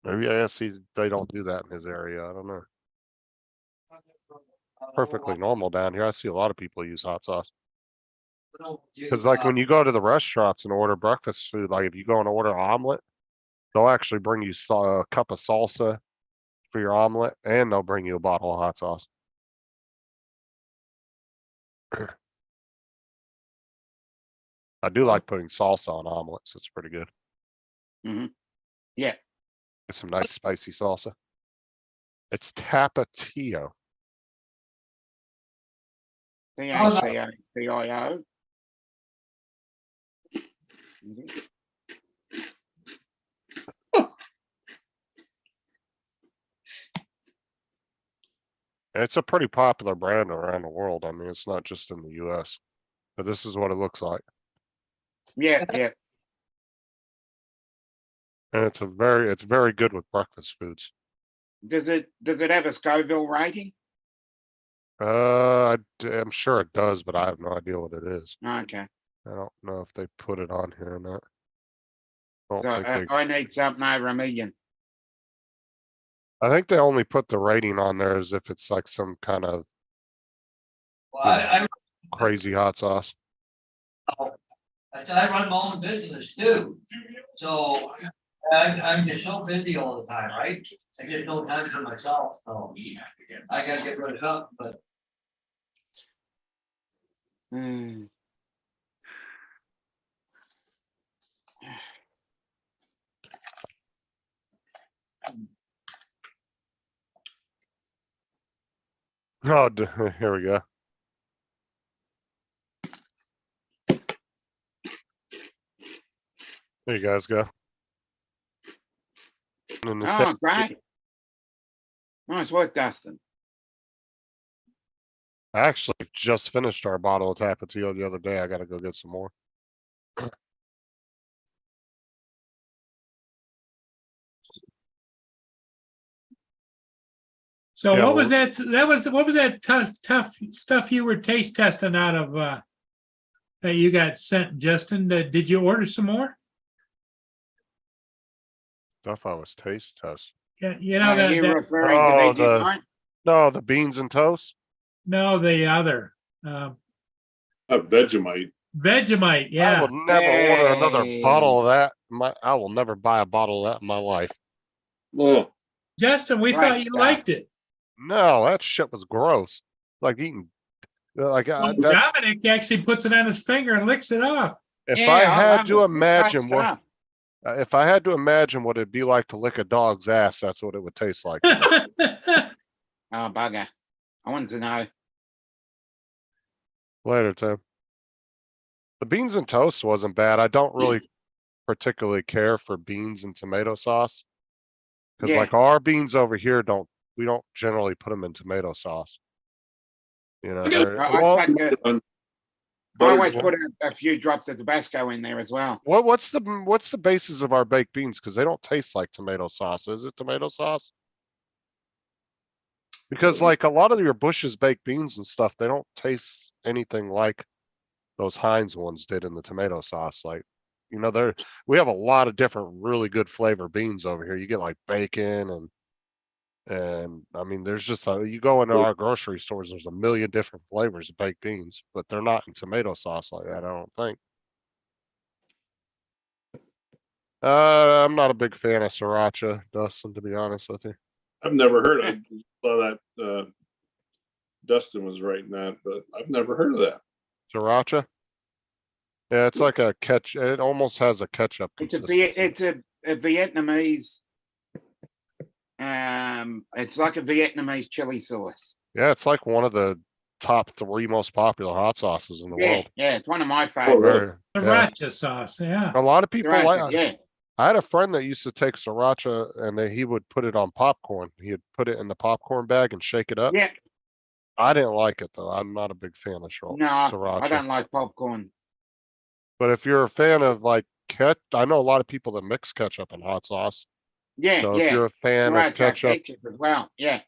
[SPEAKER 3] Maybe I guess they don't do that in his area. I don't know. Perfectly normal down here. I see a lot of people use hot sauce. Cause like when you go to the restaurants and order breakfast food, like if you go and order an omelet, they'll actually bring you a cup of salsa for your omelet and they'll bring you a bottle of hot sauce. I do like putting salsa on omelets. It's pretty good.
[SPEAKER 5] Yeah,
[SPEAKER 3] Get some nice spicy salsa. It's Tapatio.
[SPEAKER 5] TACO.
[SPEAKER 3] It's a pretty popular brand around the world. I mean, it's not just in the US, but this is what it looks like.
[SPEAKER 5] Yeah, yeah.
[SPEAKER 3] And it's very good with breakfast foods.
[SPEAKER 5] Does it have a Scoville rating?
[SPEAKER 3] I'm sure it does, but I have no idea what it is.
[SPEAKER 5] Okay,
[SPEAKER 3] I don't know if they put it on here or not. I
[SPEAKER 5] so
[SPEAKER 3] don't think
[SPEAKER 5] I need something over 1 million.
[SPEAKER 3] I think they only put the rating on there as if it's like some kind of
[SPEAKER 1] Well, I
[SPEAKER 3] crazy hot sauce.
[SPEAKER 1] I run my own business too, so I'm just so busy all the time, right? I get no time for myself, so I gotta get rid of something, but
[SPEAKER 5] Hmm.
[SPEAKER 3] Oh, here we go. There you guys go. And instead-
[SPEAKER 5] Oh, great. Nice work, Dustin.
[SPEAKER 3] I actually just finished our bottle of Tapatio the other day. I gotta go get some more.
[SPEAKER 2] So
[SPEAKER 3] Yeah,
[SPEAKER 2] what was that? What was that tough stuff you were taste testing out of that you got sent, Justin? Did you order some more?
[SPEAKER 3] Stuff I was taste test.
[SPEAKER 2] Yeah, you know
[SPEAKER 5] Are you
[SPEAKER 2] that
[SPEAKER 5] referring
[SPEAKER 3] Oh,
[SPEAKER 5] to Vegemite?
[SPEAKER 3] No, the beans and toast.
[SPEAKER 2] no, the other
[SPEAKER 11] Vegemite.
[SPEAKER 2] Vegemite.
[SPEAKER 3] I
[SPEAKER 2] Yeah,
[SPEAKER 3] will never order another
[SPEAKER 5] Hey.
[SPEAKER 3] bottle of that. I will never buy a bottle of that in my life.
[SPEAKER 11] Well,
[SPEAKER 2] Justin, we
[SPEAKER 5] Right
[SPEAKER 2] thought you
[SPEAKER 5] stuff.
[SPEAKER 2] liked it.
[SPEAKER 3] No, that shit was gross. Like eating, like
[SPEAKER 2] Well,
[SPEAKER 3] that's,
[SPEAKER 2] Dominic actually puts it on his finger and licks it off.
[SPEAKER 3] if
[SPEAKER 5] Yeah,
[SPEAKER 3] I
[SPEAKER 5] love
[SPEAKER 3] had
[SPEAKER 5] it.
[SPEAKER 3] to
[SPEAKER 5] It's great
[SPEAKER 3] imagine what,
[SPEAKER 5] stuff.
[SPEAKER 3] if I had to imagine what it'd be like to lick a dog's ass, that's what it would taste like.
[SPEAKER 5] Oh, bugger. I wanted to know.
[SPEAKER 3] Later, Tim. The beans and toast wasn't bad. I don't really particularly care for beans and tomato sauce. Cause
[SPEAKER 5] Yeah.
[SPEAKER 3] like our beans over here we don't generally put them in tomato sauce. You know,
[SPEAKER 5] I
[SPEAKER 3] well,
[SPEAKER 5] always put a few drops of Tabasco in there as well.
[SPEAKER 3] what's the basis of our baked beans? Cause they don't taste like tomato sauce. Is it tomato sauce? Because like a lot of your Bush's baked beans and stuff, they don't taste anything like those Heinz ones did in the tomato sauce. Like, you know, we have a lot of different really good flavor beans over here. You get like bacon and I mean, there's just you go into our grocery stores, there's a million different flavors of baked beans, but they're not in tomato sauce like that, I don't think. I'm not a big fan of sriracha, Dustin, to be honest with you.
[SPEAKER 11] I've never heard of it. Saw that Dustin was writing that, but I've never heard of that.
[SPEAKER 3] Sriracha? Yeah, it's like a it almost has a ketchup.
[SPEAKER 5] It's a Vietnamese. It's like a Vietnamese chili sauce.
[SPEAKER 3] Yeah, it's like one of the top 3 most popular hot sauces in the
[SPEAKER 5] Yeah,
[SPEAKER 3] world.
[SPEAKER 5] yeah, it's one of my
[SPEAKER 11] Oh,
[SPEAKER 5] favorites.
[SPEAKER 11] really?
[SPEAKER 2] Sriracha sauce. Yeah.
[SPEAKER 3] A lot of people like.
[SPEAKER 5] Yeah,
[SPEAKER 3] I had a friend that used to take sriracha and he would put it on popcorn. He'd put it in the popcorn bag and shake it up.
[SPEAKER 5] yeah.
[SPEAKER 3] I didn't like it though. I'm not a big fan of
[SPEAKER 5] No,
[SPEAKER 3] sriracha.
[SPEAKER 5] I don't like popcorn.
[SPEAKER 3] But if you're a fan of like I know a lot of people that mix ketchup and hot sauce.
[SPEAKER 5] Yeah,
[SPEAKER 3] So if
[SPEAKER 5] yeah.
[SPEAKER 3] you're a fan
[SPEAKER 5] Sriracha
[SPEAKER 3] of ketchup,
[SPEAKER 5] as well. Yeah.
[SPEAKER 3] if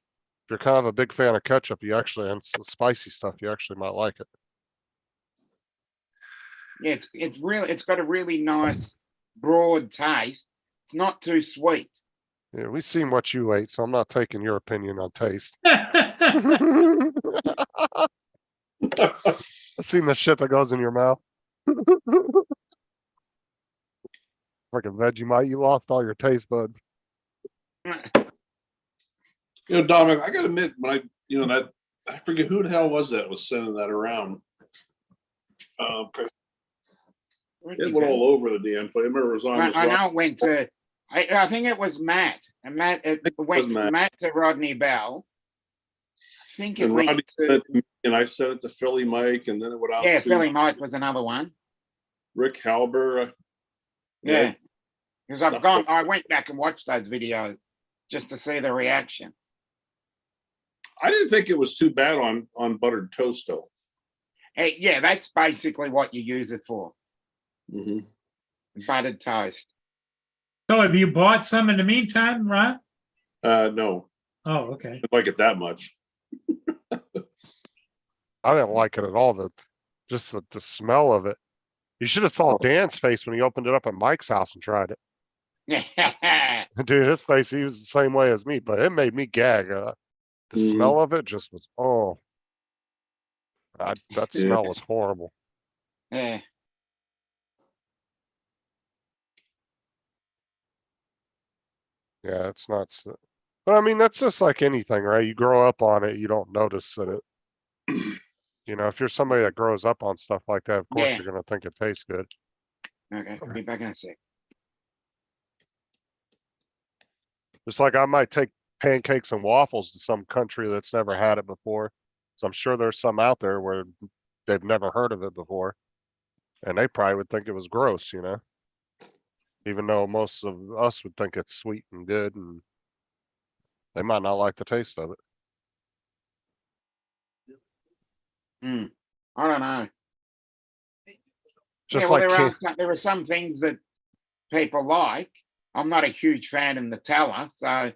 [SPEAKER 3] you're kind of a big fan of ketchup, you actually, and some spicy stuff, you actually might like it.
[SPEAKER 5] Yeah, it's got a really nice broad taste. It's not too sweet.
[SPEAKER 3] Yeah, we seen what you ate, so I'm not taking your opinion on taste. I've seen the shit that goes in your mouth. Like a Vegemite, you lost all your taste buds.
[SPEAKER 11] You know, Dominic, I gotta admit, when that, I forget who the hell was that was sending that around. It went all over the damn place. I remember it was on.
[SPEAKER 5] I know it went to, I think it was Matt, and it went
[SPEAKER 11] was
[SPEAKER 5] from
[SPEAKER 11] Matt.
[SPEAKER 5] Matt to Rodney Bell. I think it
[SPEAKER 11] And
[SPEAKER 5] went
[SPEAKER 11] Rodney
[SPEAKER 5] to,
[SPEAKER 11] sent it to me, and I sent it to Philly Mike, and then it went out
[SPEAKER 5] yeah,
[SPEAKER 11] to
[SPEAKER 5] Philly Mike was another one.
[SPEAKER 11] Rick Halber.
[SPEAKER 5] Yeah. Because I went back and watched those videos just to see the reaction.
[SPEAKER 11] I didn't think it was too bad on buttered toast though.
[SPEAKER 5] Yeah, that's basically what you use it for.
[SPEAKER 11] Mhm.
[SPEAKER 5] Buttered toast.
[SPEAKER 2] So have you bought some in the meantime, Ron?
[SPEAKER 11] No,
[SPEAKER 2] Oh, okay.
[SPEAKER 11] I didn't like it that much.
[SPEAKER 3] I didn't like it at all. Just the smell of it. You should have saw Dan's face when he opened it up at Mike's house and tried it. Dude, his face, he was the same way as me, but it made me gag. The
[SPEAKER 11] Mhm.
[SPEAKER 3] smell of it just was, that
[SPEAKER 11] Yeah.
[SPEAKER 3] smell was horrible.
[SPEAKER 5] Yeah.
[SPEAKER 3] Yeah, it's not. But I mean, that's just like anything, right? You grow up on it, you don't notice that it. You know, if you're somebody that grows up on stuff like that, of course
[SPEAKER 5] Yeah.
[SPEAKER 3] you're gonna think it tastes good.
[SPEAKER 5] Okay, I'll be back in a sec.
[SPEAKER 3] Just like I might take pancakes and waffles to some country that's never had it before. So I'm sure there's some out there where they've never heard of it before. And they probably would think it was gross, you know? Even though most of us would think it's sweet and good, and they might not like the taste of it.
[SPEAKER 5] I don't know.
[SPEAKER 3] Just
[SPEAKER 5] Yeah, well,
[SPEAKER 3] like
[SPEAKER 5] there are some things that people like. I'm not a huge fan of Nutella, so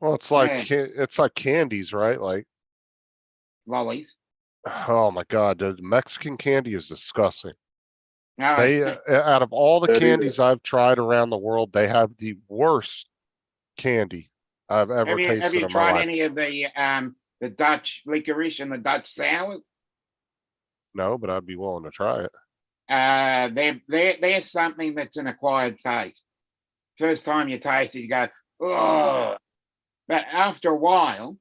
[SPEAKER 3] well, it's like candies, right? Like,
[SPEAKER 5] lollies.
[SPEAKER 3] oh my God, the Mexican candy is disgusting.
[SPEAKER 5] No,
[SPEAKER 3] They, out of all the
[SPEAKER 11] Yeah.
[SPEAKER 3] candies I've tried around the world, they have the worst candy I've ever
[SPEAKER 5] have you
[SPEAKER 3] tasted in my
[SPEAKER 5] tried
[SPEAKER 3] life.
[SPEAKER 5] any of the Dutch licorice and the Dutch sour?
[SPEAKER 3] No, but I'd be willing to try it.
[SPEAKER 5] They're something that's an acquired taste. First time you taste it, you go, oh, but after a while,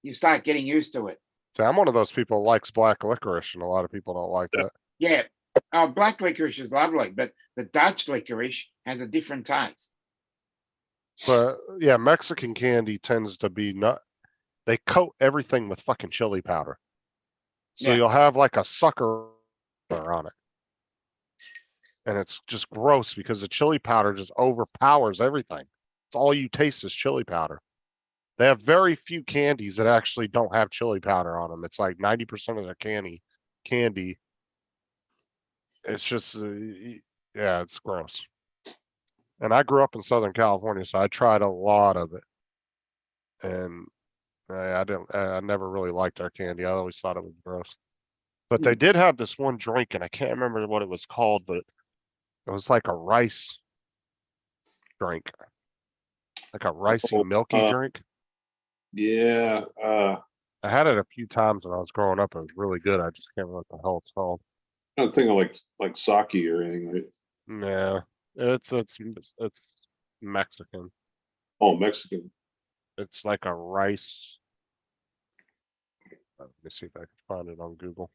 [SPEAKER 5] you start getting used to it.
[SPEAKER 3] So I'm one of those people who likes black licorice, and a lot of people don't like that.
[SPEAKER 5] Yeah, black licorice is lovely, but the Dutch licorice has a different taste.
[SPEAKER 3] But yeah, Mexican candy tends to be they coat everything with fucking chili powder. So
[SPEAKER 5] Yeah.
[SPEAKER 3] you'll have like a sucker on it. And it's just gross because the chili powder just overpowers everything. It's all you taste is chili powder. They have very few candies that actually don't have chili powder on them. It's like 90% of their candy. It's just, yeah, it's gross. And I grew up in Southern California, so I tried a lot of it. And I never really liked our candy. I always thought it was gross. But they did have this one drink, and I can't remember what it was called, but it was like a rice drink. Like a ricey, milky drink.
[SPEAKER 11] Yeah.
[SPEAKER 3] I had it a few times when I was growing up. It was really good. I just can't remember what the hell it's called.
[SPEAKER 11] I don't think of like sake or anything, right?
[SPEAKER 3] Yeah, it's Mexican.
[SPEAKER 11] Oh, Mexican.
[SPEAKER 3] It's like a rice. Let me see if I can find it on Google.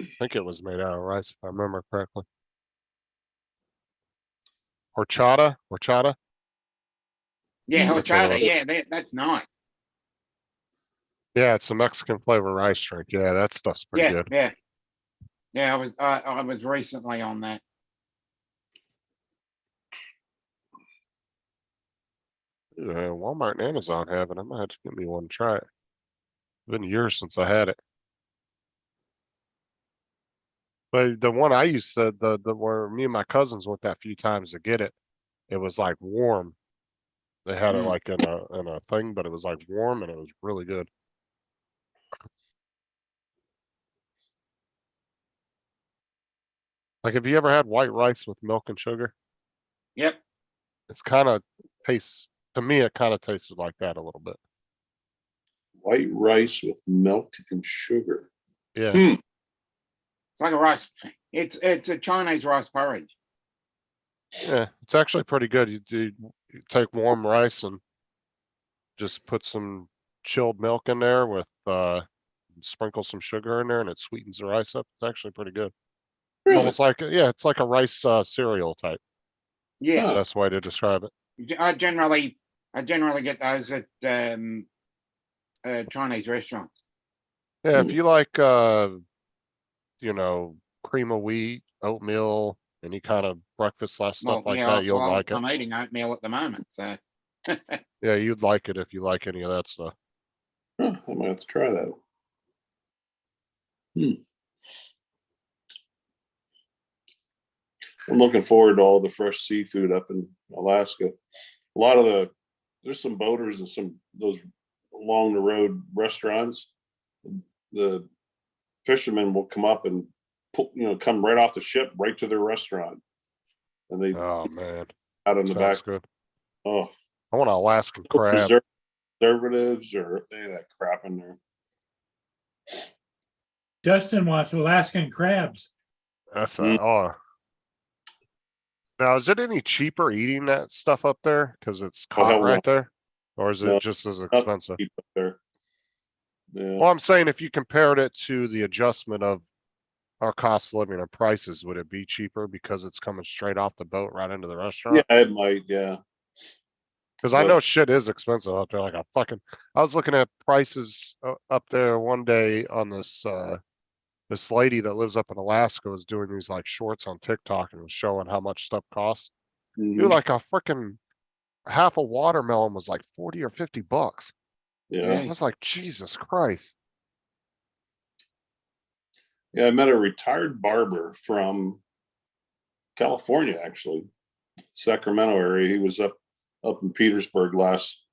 [SPEAKER 3] I think it was made out of rice, if I remember correctly. Horchata?
[SPEAKER 5] Yeah,
[SPEAKER 3] That's what it
[SPEAKER 5] horchata.
[SPEAKER 3] was.
[SPEAKER 5] Yeah, that's nice.
[SPEAKER 3] Yeah, it's a Mexican flavor rice drink. Yeah, that stuff's pretty
[SPEAKER 5] Yeah,
[SPEAKER 3] good.
[SPEAKER 5] yeah, yeah. I was recently on that.
[SPEAKER 3] Walmart and Amazon have it. I might have to get me one to try it. It's been years since I had it. But the one I used to, the where me and my cousins went that few times to get it, it was like warm. They had it like in a thing, but it was like warm and it was really good. Like, have you ever had white rice with milk and sugar?
[SPEAKER 5] Yep.
[SPEAKER 3] It's kind of tastes, to me, it kind of tasted like that a little bit.
[SPEAKER 11] White rice with milk and sugar.
[SPEAKER 3] Yeah.
[SPEAKER 5] It's like a rice. It's a Chinese rice porridge.
[SPEAKER 3] Yeah, it's actually pretty good. You take warm rice and just put some chilled milk in there with, sprinkle some sugar in there and it sweetens the rice up. It's actually pretty good. It's
[SPEAKER 11] Really?
[SPEAKER 3] almost like, yeah, it's like a rice, cereal type.
[SPEAKER 5] Yeah.
[SPEAKER 11] Huh.
[SPEAKER 3] Best way to describe it.
[SPEAKER 5] I generally get those at Chinese restaurants.
[SPEAKER 3] Yeah, if
[SPEAKER 11] Hmm.
[SPEAKER 3] you like, you know, cream of wheat, oatmeal, any kind of breakfast slash stuff like that, you'll
[SPEAKER 5] well,
[SPEAKER 3] like it.
[SPEAKER 5] I'm eating oatmeal at the moment, so
[SPEAKER 3] Yeah, you'd like it if you like any of that stuff.
[SPEAKER 11] Huh, I might have to try that. I'm looking forward to all the fresh seafood up in Alaska. A lot of there's some boaters and some those along the road restaurants. The fishermen will come up and come right off the ship right to their restaurant, and they
[SPEAKER 3] Oh man,
[SPEAKER 11] out in the
[SPEAKER 3] sounds
[SPEAKER 11] back.
[SPEAKER 3] good.
[SPEAKER 11] Oh,
[SPEAKER 3] I want an Alaskan crab.
[SPEAKER 11] preservatives or any of that crap in there.
[SPEAKER 2] Justin wants Alaskan crabs.
[SPEAKER 3] That's oh. Now, is it any cheaper eating that stuff up there because it's
[SPEAKER 11] Oh, hell
[SPEAKER 3] caught
[SPEAKER 11] no.
[SPEAKER 3] right there, or is it
[SPEAKER 11] No,
[SPEAKER 3] just as
[SPEAKER 11] Nothing
[SPEAKER 3] expensive?
[SPEAKER 11] cheap up there. Yeah.
[SPEAKER 3] Well, I'm saying if you compared it to the adjustment of our cost of living and prices, would it be cheaper because it's coming straight off the boat right into the
[SPEAKER 11] Yeah,
[SPEAKER 3] restaurant?
[SPEAKER 11] it might. Yeah.
[SPEAKER 3] Because I
[SPEAKER 11] But-
[SPEAKER 3] know shit is expensive up there. Like I was looking at prices up there one day on this lady that lives up in Alaska was doing these like shorts on TikTok and was showing how much stuff costs.
[SPEAKER 11] Mhm.
[SPEAKER 3] Dude, like a freaking half a watermelon was like 40 or 50 bucks.
[SPEAKER 11] Yeah.
[SPEAKER 3] I was like, Jesus Christ.
[SPEAKER 11] Yeah, I met a retired barber from California, actually, Sacramento area. He was up in Petersburg last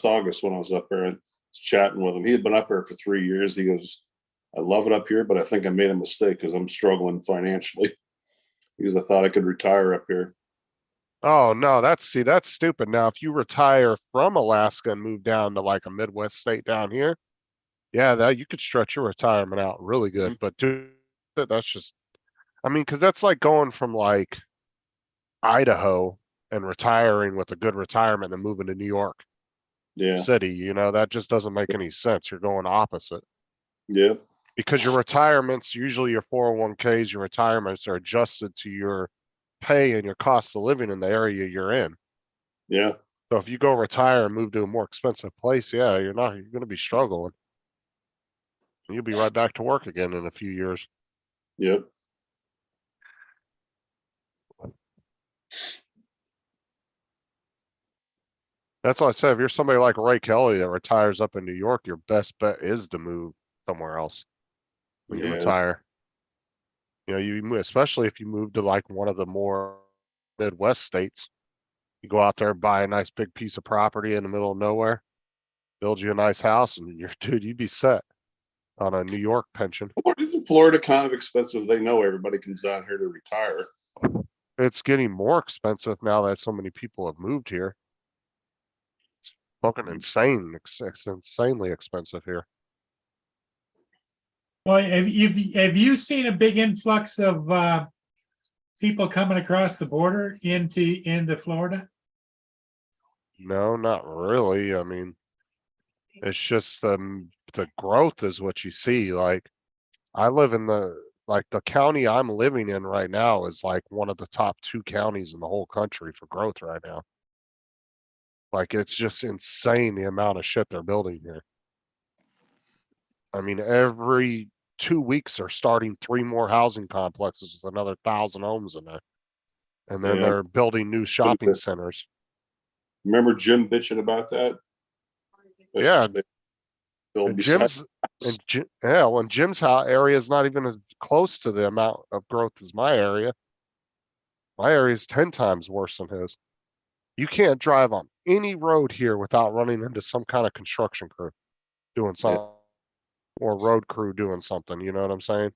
[SPEAKER 11] August when I was up there. I was chatting with him. He had been up there for 3 years. He goes, "I love it up here, but I think I made a mistake because I'm struggling financially." Because I thought I could retire up here.
[SPEAKER 3] Oh no, that's stupid. Now, if you retire from Alaska and move down to like a Midwest state down here, yeah, that you could stretch your retirement out really good. But dude, that's just, I mean, because that's like going from like Idaho and retiring with a good retirement and moving to New York
[SPEAKER 11] Yeah.
[SPEAKER 3] City. You know, that just doesn't make any sense. You're going opposite.
[SPEAKER 11] Yeah.
[SPEAKER 3] Because your retirements, usually your 401ks, your retirements are adjusted to your pay and your cost of living in the area you're in.
[SPEAKER 11] Yeah.
[SPEAKER 3] So if you go retire and move to a more expensive place, yeah, you're gonna be struggling. You'll be right back to work again in a few years.
[SPEAKER 11] Yep.
[SPEAKER 3] That's why I said, if you're somebody like Ray Kelly that retires up in New York, your best bet is to move somewhere else when you
[SPEAKER 11] Yeah.
[SPEAKER 3] retire. You know, especially if you move to like one of the more Midwest states. You go out there, buy a nice big piece of property in the middle of nowhere, build you a nice house, and you'd be set on a New York pension.
[SPEAKER 11] Isn't Florida kind of expensive? They know everybody comes down here to retire.
[SPEAKER 3] It's getting more expensive now that so many people have moved here. It's fucking insane. It's insanely expensive here.
[SPEAKER 2] Well, have you seen a big influx of people coming across the border into Florida?
[SPEAKER 3] No, not really. I mean, it's just the growth is what you see. Like, I live in the county I'm living in right now is like one of the top 2 counties in the whole country for growth right now. Like, it's just insane the amount of shit they're building here. I mean, every 2 weeks they're starting 3 more housing complexes with another 1,000 homes in there. And then
[SPEAKER 11] Yeah.
[SPEAKER 3] they're building new shopping centers.
[SPEAKER 11] Remember Jim bitching about that?
[SPEAKER 3] Yeah.
[SPEAKER 11] They build
[SPEAKER 3] And
[SPEAKER 11] beside-
[SPEAKER 3] Jim's area is not even as close to the amount of growth as my area. My area is 10 times worse than his. You can't drive on any road here without running into some kind of construction crew doing something or road crew doing something. You know what I'm saying?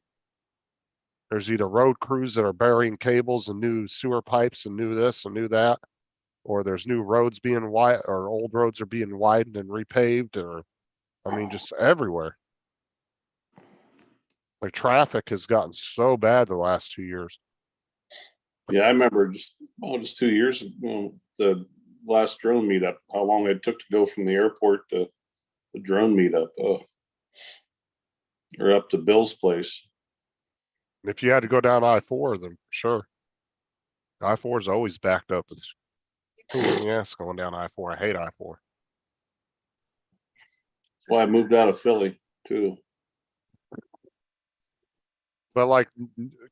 [SPEAKER 3] There's either road crews that are burying cables and new sewer pipes and new this and new that. Or there's new roads being wide, or old roads are being widened and repaved, or, I mean, just everywhere. Like traffic has gotten so bad the last 2 years.
[SPEAKER 11] Yeah, I remember just 2 years ago, the last drone meetup, how long it took to go from the airport to the drone meetup. Oh. Or up to Bill's place.
[SPEAKER 3] If you had to go down I-4, then sure. I-4 is always backed up. It's cool in the ass going down I-4. I hate I-4.
[SPEAKER 11] That's why I moved out of Philly too.
[SPEAKER 3] But like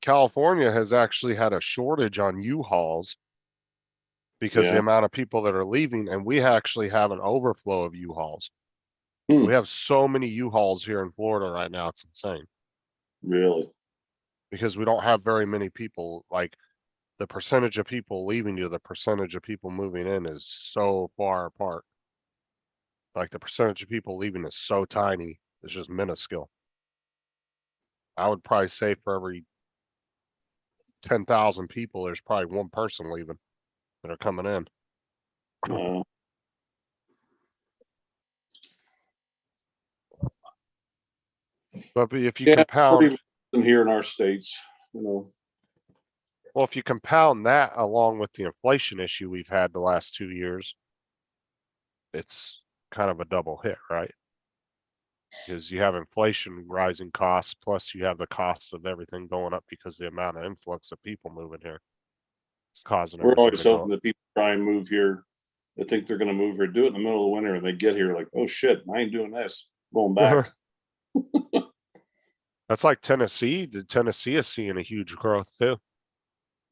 [SPEAKER 3] California has actually had a shortage on U-Hauls because the
[SPEAKER 11] Yeah.
[SPEAKER 3] amount of people that are leaving, and we actually have an overflow of U-Hauls.
[SPEAKER 11] Hmm.
[SPEAKER 3] We have so many U-Hauls here in Florida right now, it's insane.
[SPEAKER 11] Really?
[SPEAKER 3] Because we don't have very many people, like the percentage of people leaving to the percentage of people moving in is so far apart. Like the percentage of people leaving is so tiny, it's just minuscule. I would probably say for every 10,000 people, there's probably one person leaving that are coming in. But if you
[SPEAKER 11] Yeah,
[SPEAKER 3] compound,
[SPEAKER 11] pretty much here in our states, you know.
[SPEAKER 3] well, if you compound that along with the inflation issue we've had the last 2 years, it's kind of a double hit, right? Because you have inflation rising costs, plus you have the cost of everything going up because the amount of influx of people moving here. It's causing
[SPEAKER 11] We're
[SPEAKER 3] everything
[SPEAKER 11] always
[SPEAKER 3] to go
[SPEAKER 11] hoping
[SPEAKER 3] up.
[SPEAKER 11] that people try and move here. They think they're gonna move here, do it in the middle of the winter, and they get here like, oh shit, I ain't doing this, going back.
[SPEAKER 3] That's like Tennessee. Tennessee is seeing a huge growth too.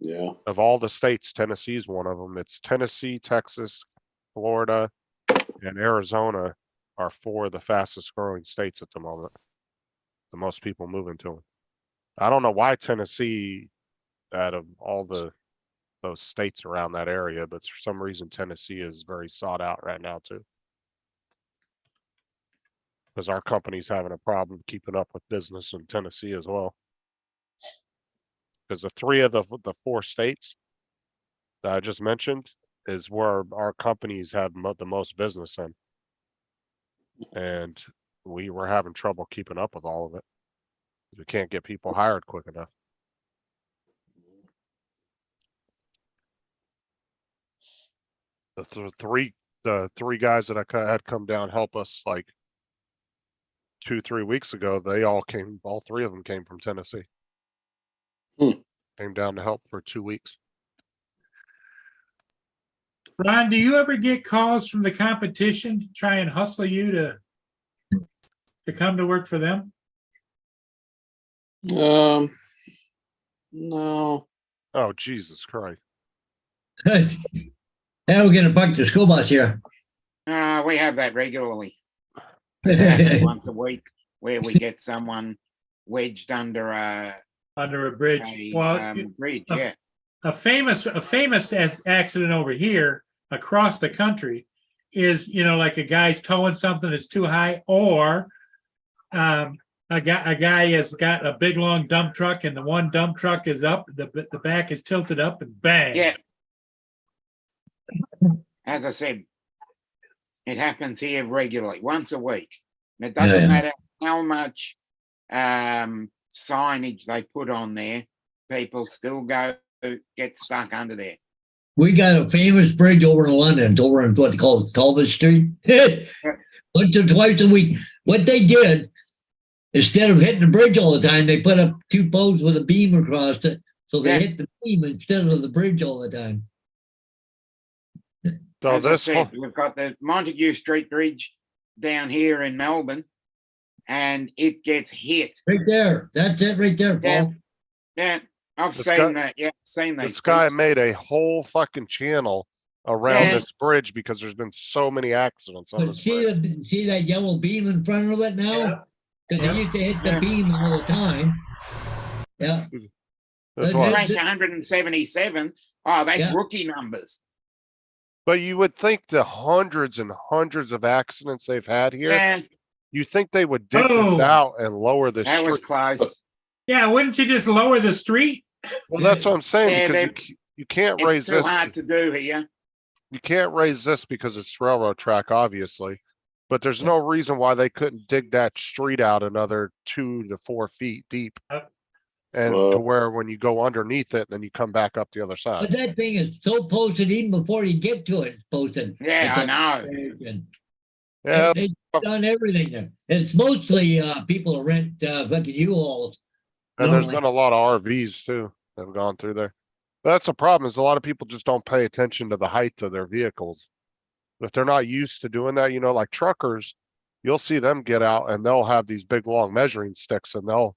[SPEAKER 11] Yeah.
[SPEAKER 3] Of all the states, Tennessee is one of them. It's Tennessee, Texas, Florida, and Arizona are 4 of the fastest growing states at the moment. The most people moving to them. I don't know why Tennessee, out of all those states around that area, but for some reason Tennessee is very sought out right now too. Because our company's having a problem keeping up with business in Tennessee as well. Because the 3 of the 4 states that I just mentioned is where our companies have the most business in. And we were having trouble keeping up with all of it. We can't get people hired quick enough. The three guys that I had come down help us like 2-3 weeks ago, all 3 of them came from Tennessee. Came down to help for 2 weeks.
[SPEAKER 2] Ron, do you ever get calls from the competition to try and hustle you to come to work for them?
[SPEAKER 11] No.
[SPEAKER 3] Oh, Jesus Christ.
[SPEAKER 1] Now we're gonna park the school bus here.
[SPEAKER 5] We have that regularly. Once a week, where we get someone wedged under a
[SPEAKER 2] bridge.
[SPEAKER 5] bridge. Yeah.
[SPEAKER 2] A famous accident over here across the country is, like a guy's towing something that's too high, or a guy has got a big long dump truck and the one dump truck is up, the back is tilted up and bang.
[SPEAKER 5] Yeah. As I said, it happens here regularly, once a week. And it doesn't matter how much signage they put on there, people still get stuck under there.
[SPEAKER 1] We got a famous bridge over in London, over in what they call Talbot Street. Once or twice a week. What they did, instead of hitting the bridge all the time, they put up 2 poles with a beam across it. So they hit the beam instead of the bridge all the time.
[SPEAKER 3] So
[SPEAKER 5] as I said, we've got the Montague Street Bridge down here in Melbourne, and it gets hit.
[SPEAKER 1] Right there. That's it right there, Paul.
[SPEAKER 5] Yeah, I've seen that. Yeah, seen that.
[SPEAKER 3] This guy made a whole fucking channel around this bridge because there's been so many accidents on
[SPEAKER 1] But
[SPEAKER 3] this bridge.
[SPEAKER 1] see that yellow beam in front of it now? Because they used to hit the beam all the time. Yeah.
[SPEAKER 3] That's why-
[SPEAKER 5] Race 177. Oh, that's rookie numbers.
[SPEAKER 3] But you would think the hundreds and hundreds of accidents they've had here, you think they would dig this out and lower the
[SPEAKER 5] That was
[SPEAKER 3] street.
[SPEAKER 5] close.
[SPEAKER 2] Yeah, wouldn't you just lower the street?
[SPEAKER 3] Well, that's what I'm saying,
[SPEAKER 5] Yeah,
[SPEAKER 3] because
[SPEAKER 5] they-
[SPEAKER 3] you can't
[SPEAKER 5] It's
[SPEAKER 3] raise
[SPEAKER 5] too
[SPEAKER 3] this.
[SPEAKER 5] hard to do here.
[SPEAKER 3] You can't raise this because it's railroad track, obviously. But there's no reason why they couldn't dig that street out another 2 to 4 feet deep.
[SPEAKER 2] Yep.
[SPEAKER 3] And
[SPEAKER 11] Well-
[SPEAKER 3] to where when you go underneath it, then you come back up the other
[SPEAKER 1] But
[SPEAKER 3] side.
[SPEAKER 1] that thing is so posted even before you get to it, it's posted.
[SPEAKER 5] Yeah, I know.
[SPEAKER 1] And
[SPEAKER 3] Yeah,
[SPEAKER 1] They've done everything there. And it's mostly, people who rent, fucking U-Hauls.
[SPEAKER 3] and
[SPEAKER 1] No,
[SPEAKER 3] there's
[SPEAKER 1] like-
[SPEAKER 3] been a lot of RVs too that have gone through there. That's the problem, is a lot of people just don't pay attention to the height of their vehicles. If they're not used to doing that, like truckers, you'll see them get out and they'll have these big long measuring sticks and they'll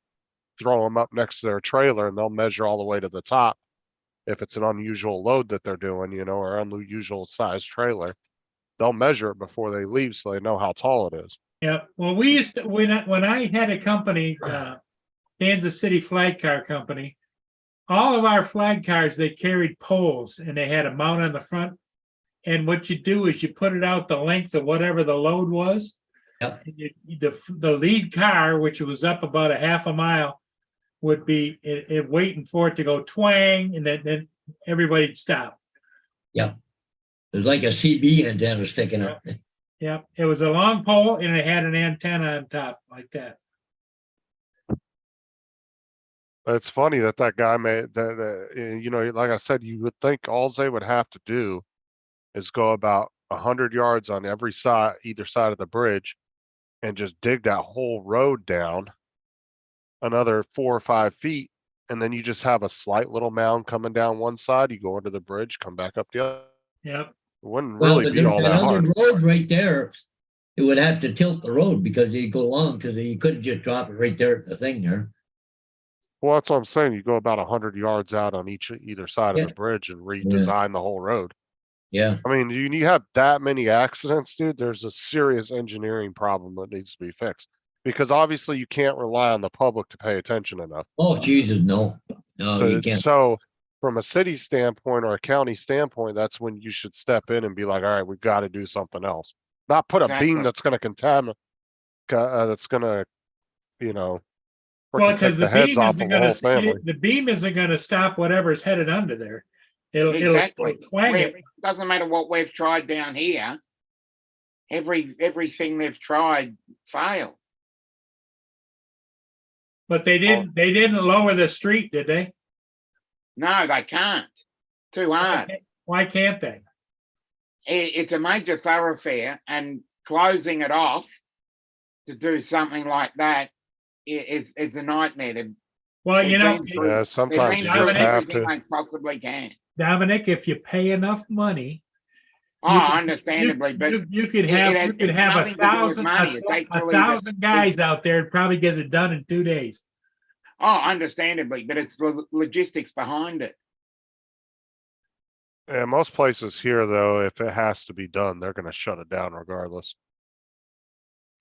[SPEAKER 3] throw them up next to their trailer and they'll measure all the way to the top. If it's an unusual load that they're doing, or unusual size trailer, they'll measure it before they leave so they know how tall it is.
[SPEAKER 2] Yeah, well, we used to, when I had a company, Kansas City Flag Car Company, all of our flag cars, they carried poles and they had a mount on the front. And what you do is you put it out the length of whatever the load was.
[SPEAKER 1] Yep.
[SPEAKER 2] And the lead car, which was up about a half a mile, would be waiting for it to go twang, and then everybody'd stop.
[SPEAKER 1] There's like a CB antenna sticking up.
[SPEAKER 2] Yeah, it was a long pole and it had an antenna on top like that.
[SPEAKER 3] It's funny that guy made that, like I said, you would think all they would have to do is go about 100 yards on every side, either side of the bridge, and just dig that whole road down another 4 or 5 feet. And then you just have a slight little mound coming down one side, you go under the bridge, come back up the other.
[SPEAKER 2] Yep.
[SPEAKER 3] It wouldn't
[SPEAKER 1] Well,
[SPEAKER 3] really
[SPEAKER 1] but
[SPEAKER 3] be
[SPEAKER 1] there's
[SPEAKER 3] all
[SPEAKER 1] that
[SPEAKER 3] that
[SPEAKER 1] other
[SPEAKER 3] hard.
[SPEAKER 1] road right there. It would have to tilt the road because you go long, because you couldn't just drop it right there at the thing there.
[SPEAKER 3] Well, that's what I'm saying. You go about 100 yards out on either side
[SPEAKER 1] Yeah.
[SPEAKER 3] of the bridge and redesign the whole road.
[SPEAKER 1] Yeah,
[SPEAKER 3] I mean, you have that many accidents, dude, there's a serious engineering problem that needs to be fixed. Because obviously you can't rely on the public to pay attention enough.
[SPEAKER 1] oh, Jesus, no, no, you can't.
[SPEAKER 3] So from a city standpoint or a county standpoint, that's when you should step in and be like, all right, we've got to do something else. Not put a beam
[SPEAKER 5] Exactly.
[SPEAKER 3] that's gonna contaminate, that's gonna,
[SPEAKER 2] Well,
[SPEAKER 3] frickin'
[SPEAKER 2] because
[SPEAKER 3] take
[SPEAKER 2] the
[SPEAKER 3] the heads
[SPEAKER 2] beam
[SPEAKER 3] off
[SPEAKER 2] isn't
[SPEAKER 3] of a
[SPEAKER 2] gonna,
[SPEAKER 3] whole family.
[SPEAKER 2] the beam isn't gonna stop whatever's headed under there.
[SPEAKER 5] Exactly.
[SPEAKER 2] It'll twang it.
[SPEAKER 5] Doesn't matter what we've tried down here. Everything they've tried failed.
[SPEAKER 2] But they didn't lower the street, did they?
[SPEAKER 5] No, they can't. Too hard.
[SPEAKER 2] Why can't they?
[SPEAKER 5] It's a major thoroughfare, and closing it off to do something like that is a nightmare.
[SPEAKER 2] Well, you know,
[SPEAKER 3] Yeah, sometimes you
[SPEAKER 5] They've been
[SPEAKER 3] just
[SPEAKER 5] through
[SPEAKER 3] have
[SPEAKER 5] everything
[SPEAKER 3] to.
[SPEAKER 5] they possibly can.
[SPEAKER 2] Dominic, if you pay enough money.
[SPEAKER 5] Oh,
[SPEAKER 2] you could-
[SPEAKER 5] understandably, but
[SPEAKER 2] You could
[SPEAKER 5] it
[SPEAKER 2] have,
[SPEAKER 5] has
[SPEAKER 2] you could have
[SPEAKER 5] nothing to do with money. It's actually the-
[SPEAKER 2] 1,000 guys out there and probably get it done in 2 days.
[SPEAKER 5] oh, understandably, but it's the logistics behind it.
[SPEAKER 3] Yeah, most places here, though, if it has to be done, they're gonna shut it down regardless.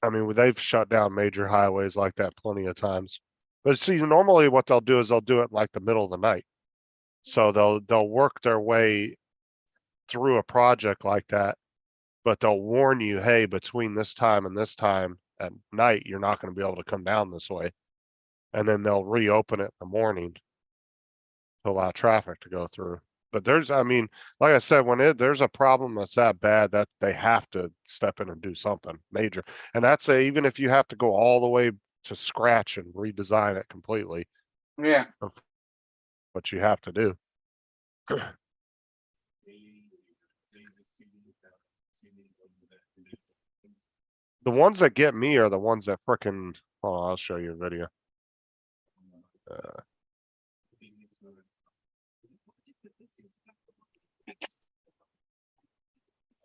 [SPEAKER 3] I mean, they've shut down major highways like that plenty of times. But see, normally what they'll do is they'll do it like the middle of the night. So they'll work their way through a project like that, but they'll warn you, hey, between this time and this time at night, you're not gonna be able to come down this way. And then they'll reopen it in the morning to allow traffic to go through. But I mean, like I said, when there's a problem that's that bad, that they have to step in and do something major. And that's even if you have to go all the way to scratch and redesign it completely,
[SPEAKER 5] Yeah.
[SPEAKER 3] what you have to do. The ones that get me are the ones that frickin', oh, I'll show you a video.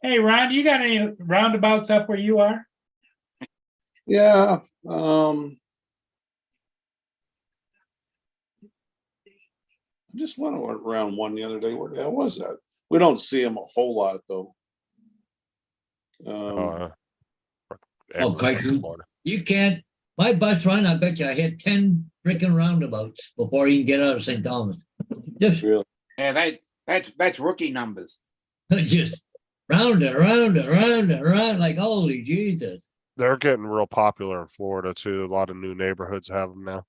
[SPEAKER 2] Hey, Ron, you got any roundabouts up where you are?
[SPEAKER 12] Yeah, I just went around one the other day. Where the hell was that? We don't see them a whole lot though.
[SPEAKER 1] Oh,
[SPEAKER 3] everywhere
[SPEAKER 1] quite
[SPEAKER 3] in
[SPEAKER 1] true.
[SPEAKER 3] Florida.
[SPEAKER 1] You can't, my bus run, I bet you I hit 10 freaking roundabouts before you can get out of St. Thomas. Just,
[SPEAKER 12] Really?
[SPEAKER 5] Yeah, that's rookie numbers.
[SPEAKER 1] just round and round and round and round, like, holy Jesus.
[SPEAKER 3] They're getting real popular in Florida too. A lot of new neighborhoods have them now.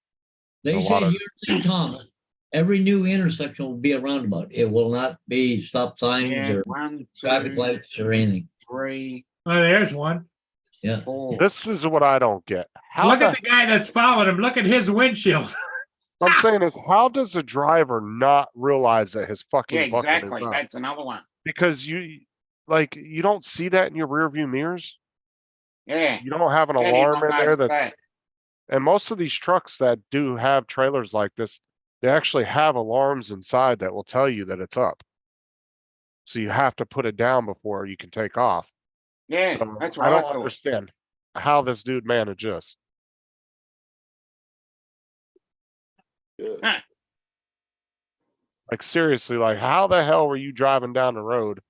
[SPEAKER 1] They
[SPEAKER 3] A lot
[SPEAKER 1] say
[SPEAKER 3] of-
[SPEAKER 1] here in St. Thomas, every new intersection will be a roundabout. It will not be stop signs
[SPEAKER 5] Yeah,
[SPEAKER 1] or
[SPEAKER 5] 1,
[SPEAKER 1] traffic
[SPEAKER 5] 2,
[SPEAKER 1] lights or anything.
[SPEAKER 5] 3,
[SPEAKER 2] Oh, there's one.
[SPEAKER 1] Yeah.
[SPEAKER 5] 4.
[SPEAKER 3] This is what I don't get. How
[SPEAKER 2] Look
[SPEAKER 3] the,
[SPEAKER 2] at the guy that's following him. Look at his windshield.
[SPEAKER 3] I'm saying is, how does a driver not realize that his fucking
[SPEAKER 5] Yeah,
[SPEAKER 3] bucket
[SPEAKER 5] exactly.
[SPEAKER 3] is up?
[SPEAKER 5] That's another one.
[SPEAKER 3] Because you don't see that in your rear view mirrors.
[SPEAKER 5] Yeah.
[SPEAKER 3] You don't have an
[SPEAKER 5] Can't even
[SPEAKER 3] alarm in there
[SPEAKER 5] notice
[SPEAKER 3] that's,
[SPEAKER 5] that.
[SPEAKER 3] and most of these trucks that do have trailers like this, they actually have alarms inside that will tell you that it's up. So you have to put it down before you can take off.
[SPEAKER 5] Yeah,
[SPEAKER 3] So
[SPEAKER 5] that's
[SPEAKER 3] I
[SPEAKER 5] what I
[SPEAKER 3] don't
[SPEAKER 5] thought.
[SPEAKER 3] understand how this dude manages.
[SPEAKER 12] Yeah.
[SPEAKER 3] Like seriously, like how the hell were you driving down the road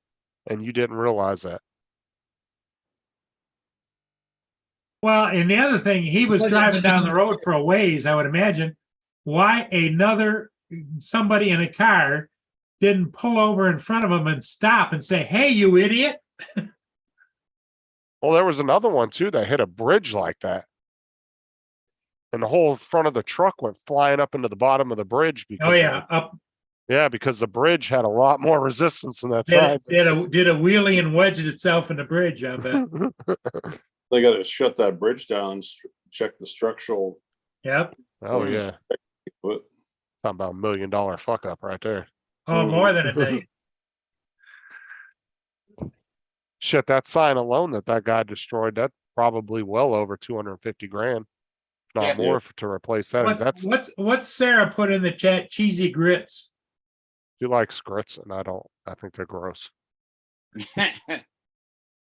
[SPEAKER 3] and you didn't realize that?
[SPEAKER 2] Well, and the other thing, he was
[SPEAKER 1] But-
[SPEAKER 2] driving down the road for a ways, I would imagine. Why somebody in a car didn't pull over in front of him and stop and say, "Hey, you idiot."
[SPEAKER 3] Well, there was another one too that hit a bridge like that. And the whole front of the truck went flying up into the bottom of the bridge because
[SPEAKER 2] Oh
[SPEAKER 3] of
[SPEAKER 2] yeah, up
[SPEAKER 3] yeah, because the bridge had a lot more resistance than that
[SPEAKER 2] did
[SPEAKER 3] side.
[SPEAKER 2] did a wheelie and wedged itself in the bridge, I bet.
[SPEAKER 12] They gotta shut that bridge down, check the structural,
[SPEAKER 2] Yep.
[SPEAKER 3] Oh yeah,
[SPEAKER 12] but
[SPEAKER 3] talking about $1 million fuck up right there.
[SPEAKER 2] Oh, more than a day.
[SPEAKER 3] Shit, that sign alone that guy destroyed, that probably well over 250 grand, if not
[SPEAKER 5] Yeah.
[SPEAKER 3] more, to replace that. That's
[SPEAKER 2] What's Sarah put in the chat? Cheesy grits.
[SPEAKER 3] she likes grits, and I don't. I think they're gross.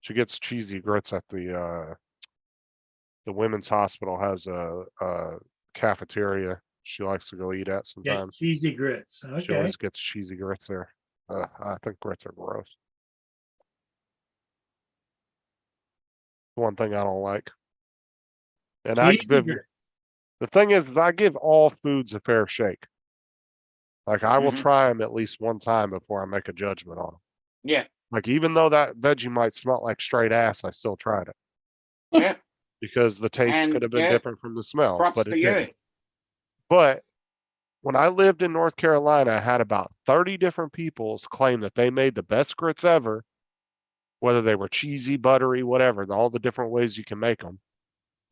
[SPEAKER 3] She gets cheesy grits at the women's hospital has a cafeteria she likes to go eat at
[SPEAKER 2] Yeah,
[SPEAKER 3] sometimes.
[SPEAKER 2] cheesy grits.
[SPEAKER 3] She
[SPEAKER 2] Okay.
[SPEAKER 3] always gets cheesy grits there. I think grits are gross. One thing I don't like. And I
[SPEAKER 2] Cheesy
[SPEAKER 3] give,
[SPEAKER 2] grits.
[SPEAKER 3] the thing is I give all foods a fair shake. Like I will
[SPEAKER 5] Mhm.
[SPEAKER 3] try them at least one time before I make a judgment on them.
[SPEAKER 5] Yeah,
[SPEAKER 3] Like even though that veggie might smell like straight ass, I still tried it
[SPEAKER 5] yeah.
[SPEAKER 3] because the taste
[SPEAKER 5] And,
[SPEAKER 3] could have been
[SPEAKER 5] yeah,
[SPEAKER 3] different from the smell,
[SPEAKER 5] Props
[SPEAKER 3] but it
[SPEAKER 5] to you.
[SPEAKER 3] didn't. But when I lived in North Carolina, I had about 30 different people claim that they made the best grits ever, whether they were cheesy, buttery, whatever, all the different ways you can make them.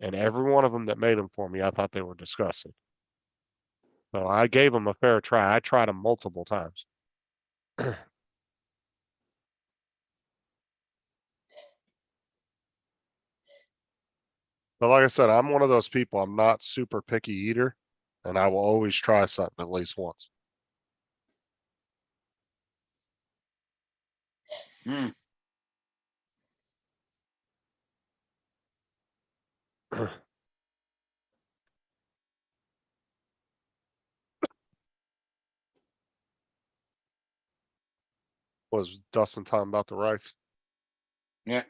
[SPEAKER 3] And every one of them that made them for me, I thought they were disgusting. So I gave them a fair try. I tried them multiple times. But like I said, I'm one of those people. I'm not super picky eater, and I will always try something at least once.
[SPEAKER 5] Mm.
[SPEAKER 3] Was Dustin talking about the rice?
[SPEAKER 5] Yeah.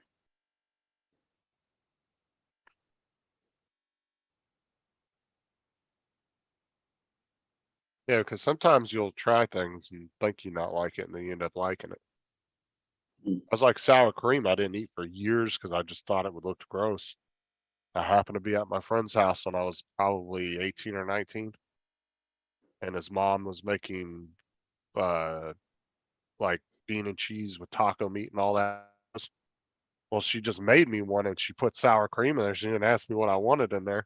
[SPEAKER 3] Yeah, because sometimes you'll try things and think you not like it, and then you end up liking it.
[SPEAKER 12] Mm.
[SPEAKER 3] I was like sour cream. I didn't eat for years because I just thought it would look gross. I happened to be at my friend's house when I was probably 18 or 19, and his mom was making like bean and cheese with taco meat and all that. Well, she just made me one, and she put sour cream in there. She didn't ask me what I wanted in there.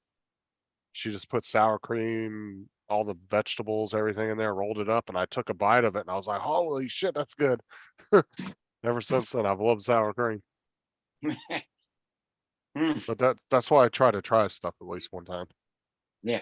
[SPEAKER 3] She just put sour cream, all the vegetables, everything in there, rolled it up, and I took a bite of it, and I was like, holy shit, that's good. Ever since then, I've loved sour cream.
[SPEAKER 5] Mm.
[SPEAKER 3] But that's why I try to try stuff at least one time.
[SPEAKER 5] Yeah.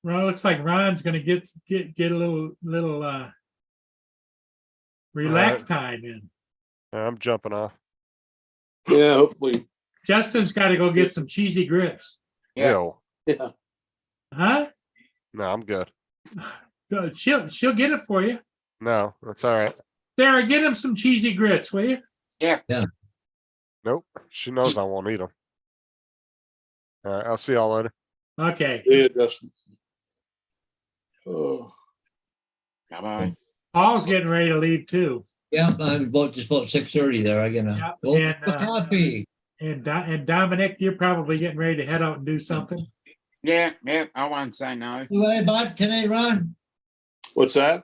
[SPEAKER 2] Well, it looks like Ron's gonna get a little relax time in.
[SPEAKER 3] Yeah, I'm jumping off.
[SPEAKER 12] yeah, hopefully,
[SPEAKER 2] Justin's got to go get some cheesy grits.
[SPEAKER 5] Yeah.
[SPEAKER 3] Ew.
[SPEAKER 12] yeah.
[SPEAKER 2] Huh?
[SPEAKER 3] No, I'm good.
[SPEAKER 2] Good. She'll get it for you.
[SPEAKER 3] No, that's all right.
[SPEAKER 2] Sarah, get him some cheesy grits, will you?
[SPEAKER 3] Nope. She knows I won't eat them. All right, I'll see y'all later.
[SPEAKER 2] Okay,
[SPEAKER 12] Yeah, Justin. Oh,
[SPEAKER 5] Bye-bye.
[SPEAKER 2] Paul's getting ready to leave too.
[SPEAKER 1] Yeah, I'm about 6:30 there. I gotta
[SPEAKER 2] Yeah,
[SPEAKER 1] go
[SPEAKER 2] and,
[SPEAKER 1] for coffee.
[SPEAKER 2] And Dominic, you're probably getting ready to head out and do something.
[SPEAKER 5] Yeah, I won't say no.
[SPEAKER 1] You what I bought today, Ron?
[SPEAKER 12] what's that?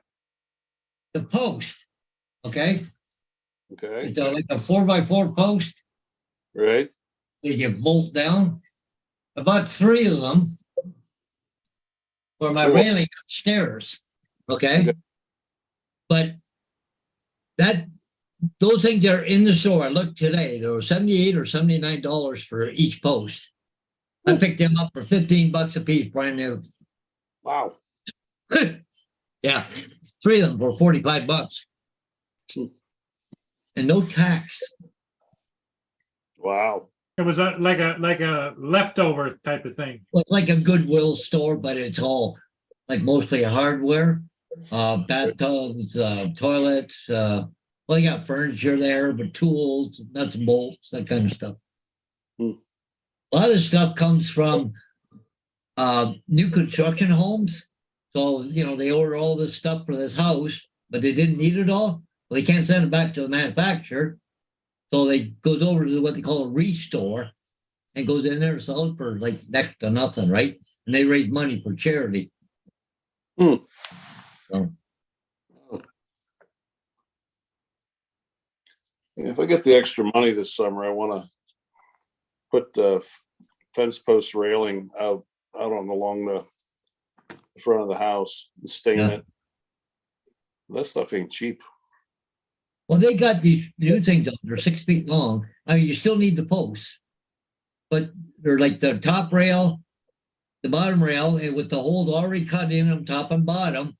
[SPEAKER 1] The post. Okay,
[SPEAKER 12] Okay,
[SPEAKER 1] it's like a 4x4 post
[SPEAKER 12] right.
[SPEAKER 1] that you bolt down. I bought 3 of them for my
[SPEAKER 12] Cool.
[SPEAKER 1] railing upstairs. Okay,
[SPEAKER 12] Okay.
[SPEAKER 1] but those things are in the store. I looked today. There were $78 or $79 for each post. I picked them up for $15 a piece, brand new.
[SPEAKER 12] Wow.
[SPEAKER 1] Yeah, 3 of them for $45, and no tax.
[SPEAKER 12] Wow.
[SPEAKER 2] It was like a leftover type of thing.
[SPEAKER 1] It's like a Goodwill store, but it's all like mostly hardware, bathtubs, toilets. Well, you got furniture there, but tools, nuts and bolts, that kind of stuff.
[SPEAKER 12] Hmm.
[SPEAKER 1] A lot of stuff comes from new construction homes. So, they order all this stuff for this house, but they didn't need it all. Well, they can't send it back to the manufacturer. So they goes over to what they call a restore and goes in there and sells it for like next to nothing, right? And they raise money for charity.
[SPEAKER 12] Hmm.
[SPEAKER 1] So,
[SPEAKER 12] Yeah, if I get the extra money this summer, I want to put the fence post railing out along the front of the house and stain
[SPEAKER 1] Yeah.
[SPEAKER 12] it. That stuff ain't cheap.
[SPEAKER 1] well, they got these new things out there, 6 feet long. I mean, you still need the posts, but they're like the top rail, the bottom rail, and with the holes already cut in them, top and bottom.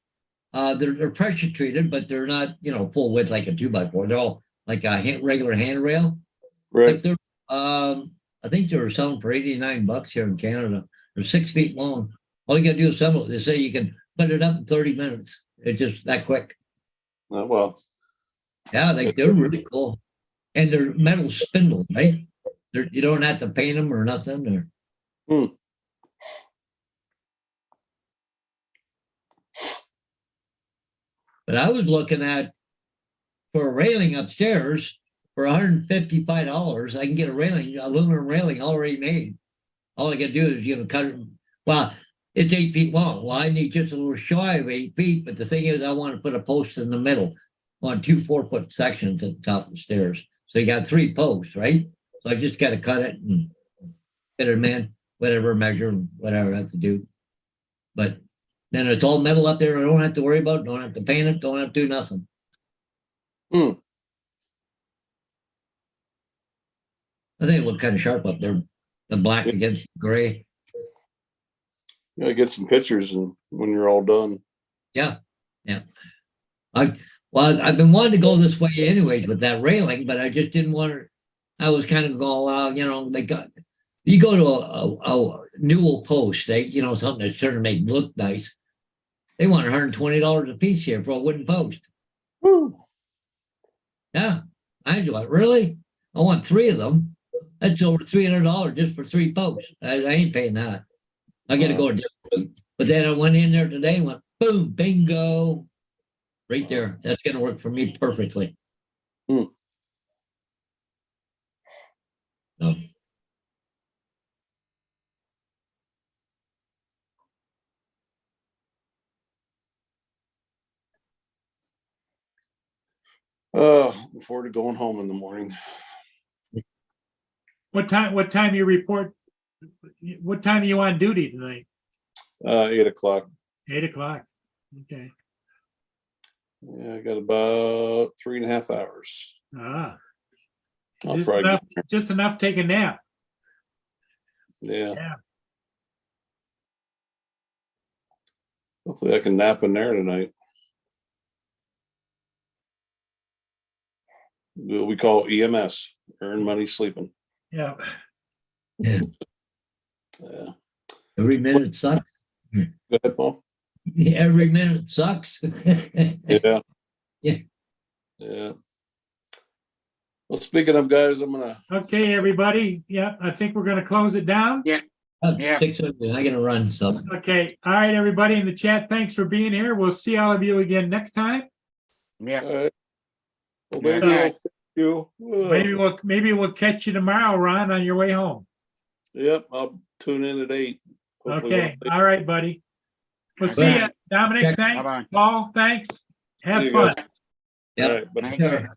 [SPEAKER 1] They're pressure treated, but they're not, full width like a 2x4. They're all like a regular handrail.
[SPEAKER 12] Right.
[SPEAKER 1] Like they're, I think they were selling for $89 here in Canada. They're 6 feet long. All you gotta do is assemble it. They say you can put it up in 30 minutes. It's just that quick.
[SPEAKER 12] Well,
[SPEAKER 1] Yeah, they're really cool. And they're metal spindles, right? You don't have to paint them or nothing. But I was looking at for a railing upstairs for $155. I can get a railing, aluminum railing already made. All I gotta do is cut it. Well, it's 8 feet long. Well, I need just a little shy of 8 feet, but the thing is, I want to put a post in the middle on 2 4-foot sections at the top of the stairs. So you got 3 posts, right? So I just got to cut it and fit them in, whatever measure, whatever I have to do. But then it's all metal up there. I don't have to worry about it. Don't have to paint it. Don't have to do nothing. I think it looked kind of sharp up there. The black against the gray.
[SPEAKER 12] get some pictures and when you're all done.
[SPEAKER 1] Yeah. I've been wanting to go this way anyways with that railing, but I just didn't want to. I was kind of going, well, you go to a Newell Post, something that's trying to make look nice. They want $120 a piece here for a wooden post.
[SPEAKER 12] Woo.
[SPEAKER 1] Yeah, I do it. Really? I want 3 of them. That's over $300 just for 3 posts. I ain't paying that. I got to go a different route. But then I went in there today and went, boom, bingo. Right there. That's going to work for me perfectly. So.
[SPEAKER 12] Looking forward to going home in the morning.
[SPEAKER 2] What time you report? What time are you on duty tonight?
[SPEAKER 12] 8 o'clock.
[SPEAKER 2] 8 o'clock. Okay.
[SPEAKER 12] Yeah, I got about 3.5 hours.
[SPEAKER 2] Ah.
[SPEAKER 12] I'll
[SPEAKER 2] Just
[SPEAKER 12] probably
[SPEAKER 2] enough, just enough to take a nap.
[SPEAKER 12] Yeah. Hopefully I can nap in there tonight. What we call EMS, earn money sleeping.
[SPEAKER 2] Yeah.
[SPEAKER 1] Yeah.
[SPEAKER 12] Yeah.
[SPEAKER 1] Every minute sucks.
[SPEAKER 12] Go ahead, Paul.
[SPEAKER 1] Every minute sucks.
[SPEAKER 12] Yeah.
[SPEAKER 1] Yeah.
[SPEAKER 12] Yeah. Well, speaking of guys, I'm gonna.
[SPEAKER 2] Okay, everybody. Yeah, I think we're gonna close it down.
[SPEAKER 5] Yeah. Yeah.
[SPEAKER 1] 600, I gotta run some.
[SPEAKER 2] Okay, all right, everybody in the chat, thanks for being here. We'll see all of you again next time.
[SPEAKER 5] Yeah.
[SPEAKER 12] All right. Well,
[SPEAKER 5] Yeah,
[SPEAKER 12] maybe
[SPEAKER 5] yeah.
[SPEAKER 12] I'll catch you.
[SPEAKER 2] Maybe we'll catch you tomorrow, Ron, on your way home.
[SPEAKER 12] Yep, I'll tune in at 8. Hopefully we'll
[SPEAKER 2] Okay, all right, buddy. We'll see
[SPEAKER 5] Bye.
[SPEAKER 2] you. Dominic,
[SPEAKER 1] Check.
[SPEAKER 2] thanks.
[SPEAKER 5] Bye-bye.
[SPEAKER 2] Paul, thanks.
[SPEAKER 12] There
[SPEAKER 2] Have
[SPEAKER 12] you go.
[SPEAKER 2] fun.
[SPEAKER 1] Yep.
[SPEAKER 12] All right, bye.
[SPEAKER 5] Thank you.